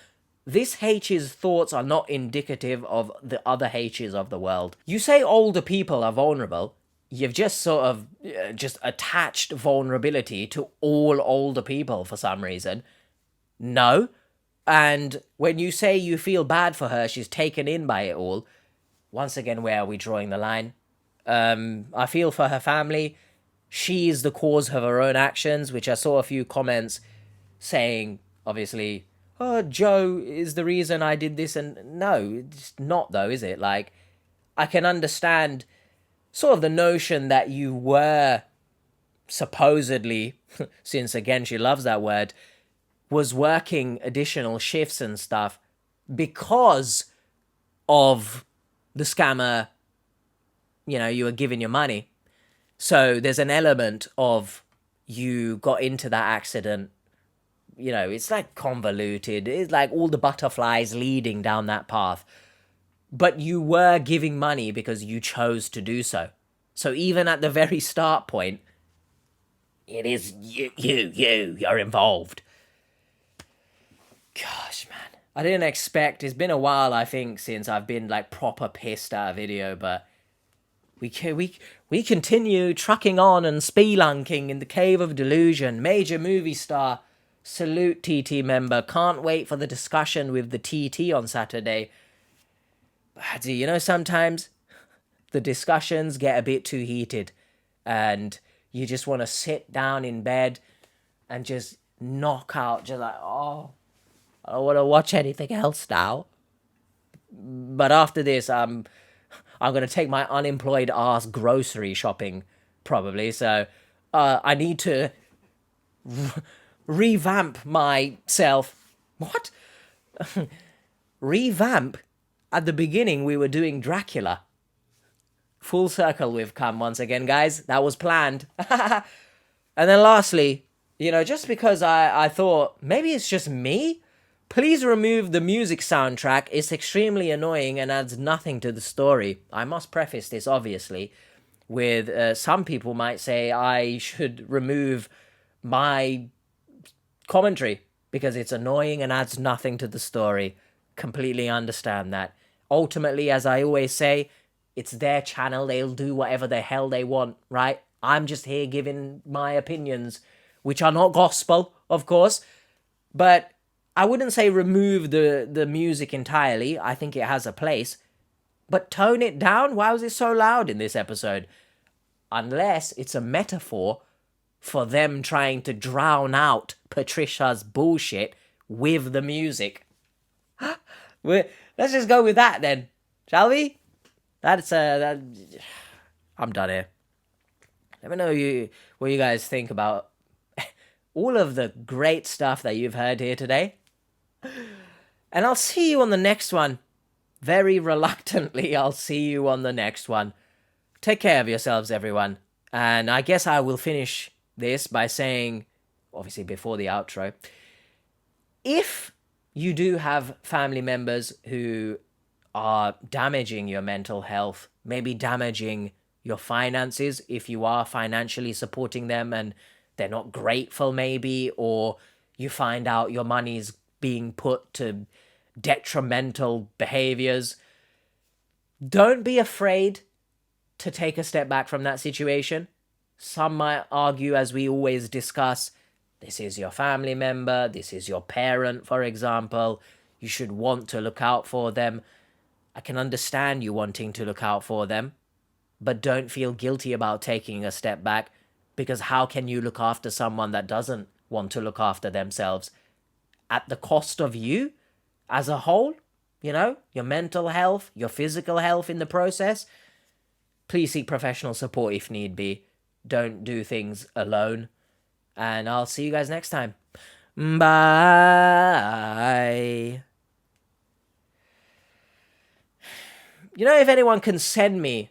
This H's thoughts are not indicative of the other H's of the world. You say older people are vulnerable. You've just sort of just attached vulnerability to all older people for some reason. No. And when you say you feel bad for her, she's taken in by it all. Once again, where are we drawing the line? I feel for her family. She is the cause of her own actions, which I saw a few comments saying, obviously, oh, Joe is the reason I did this. And no, it's not though, is it? Like, I can understand sort of the notion that you were supposedly, since again she loves that word, was working additional shifts and stuff because of the scammer, you were giving your money. So there's an element of you got into that accident, it's like convoluted. It's like all the butterflies leading down that path. But you were giving money because you chose to do so. So even at the very start point, it is you're involved. Gosh, man. I didn't expect, it's been a while, I think, since I've been like proper pissed at a video, but we continue trucking on and spelunking in the cave of delusion. Major movie star, salute TT member, can't wait for the discussion with the TT on Saturday. But sometimes the discussions get a bit too heated and you just want to sit down in bed and just knock out, just like, oh, I don't want to watch anything else now. But after this, I'm going to take my unemployed ass grocery shopping, probably. So I need to revamp myself. What? Revamp? At the beginning, we were doing Dracula. Full circle we've come once again, guys. That was planned. And then lastly, just because I thought maybe it's just me, please remove the music soundtrack. It's extremely annoying and adds nothing to the story. I must preface this, obviously, with some people might say I should remove my commentary because it's annoying and adds nothing to the story. Completely understand that. Ultimately, as I always say, it's their channel. They'll do whatever the hell they want, right? I'm just here giving my opinions, which are not gospel, of course. But I wouldn't say remove the music entirely. I think it has a place. But tone it down. Why was it so loud in this episode? Unless it's a metaphor for them trying to drown out Patricia's bullshit with the music. Let's just go with that then, shall we? I'm done here. Let me know what you guys think about all of the great stuff that you've heard here today. And I'll see you on the next one. Very reluctantly, I'll see you on the next one. Take care of yourselves, everyone. And I guess I will finish this by saying, obviously before the outro, if you do have family members who are damaging your mental health, maybe damaging your finances if you are financially supporting them and they're not grateful maybe, or you find out your money's being put to detrimental behaviors, don't be afraid to take a step back from that situation. Some might argue, as we always discuss, this is your family member, this is your parent, for example. You should want to look out for them. I can understand you wanting to look out for them, but don't feel guilty about taking a step back, because how can you look after someone that doesn't want to look after themselves at the cost of you as a whole? Your mental health, your physical health in the process. Please seek professional support if need be. Don't do things alone. And I'll see you guys next time. Bye. If anyone can send me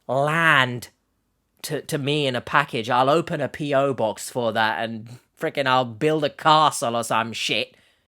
land to me in a package, I'll open a P.O. box for that and frickin' I'll build a castle or some shit.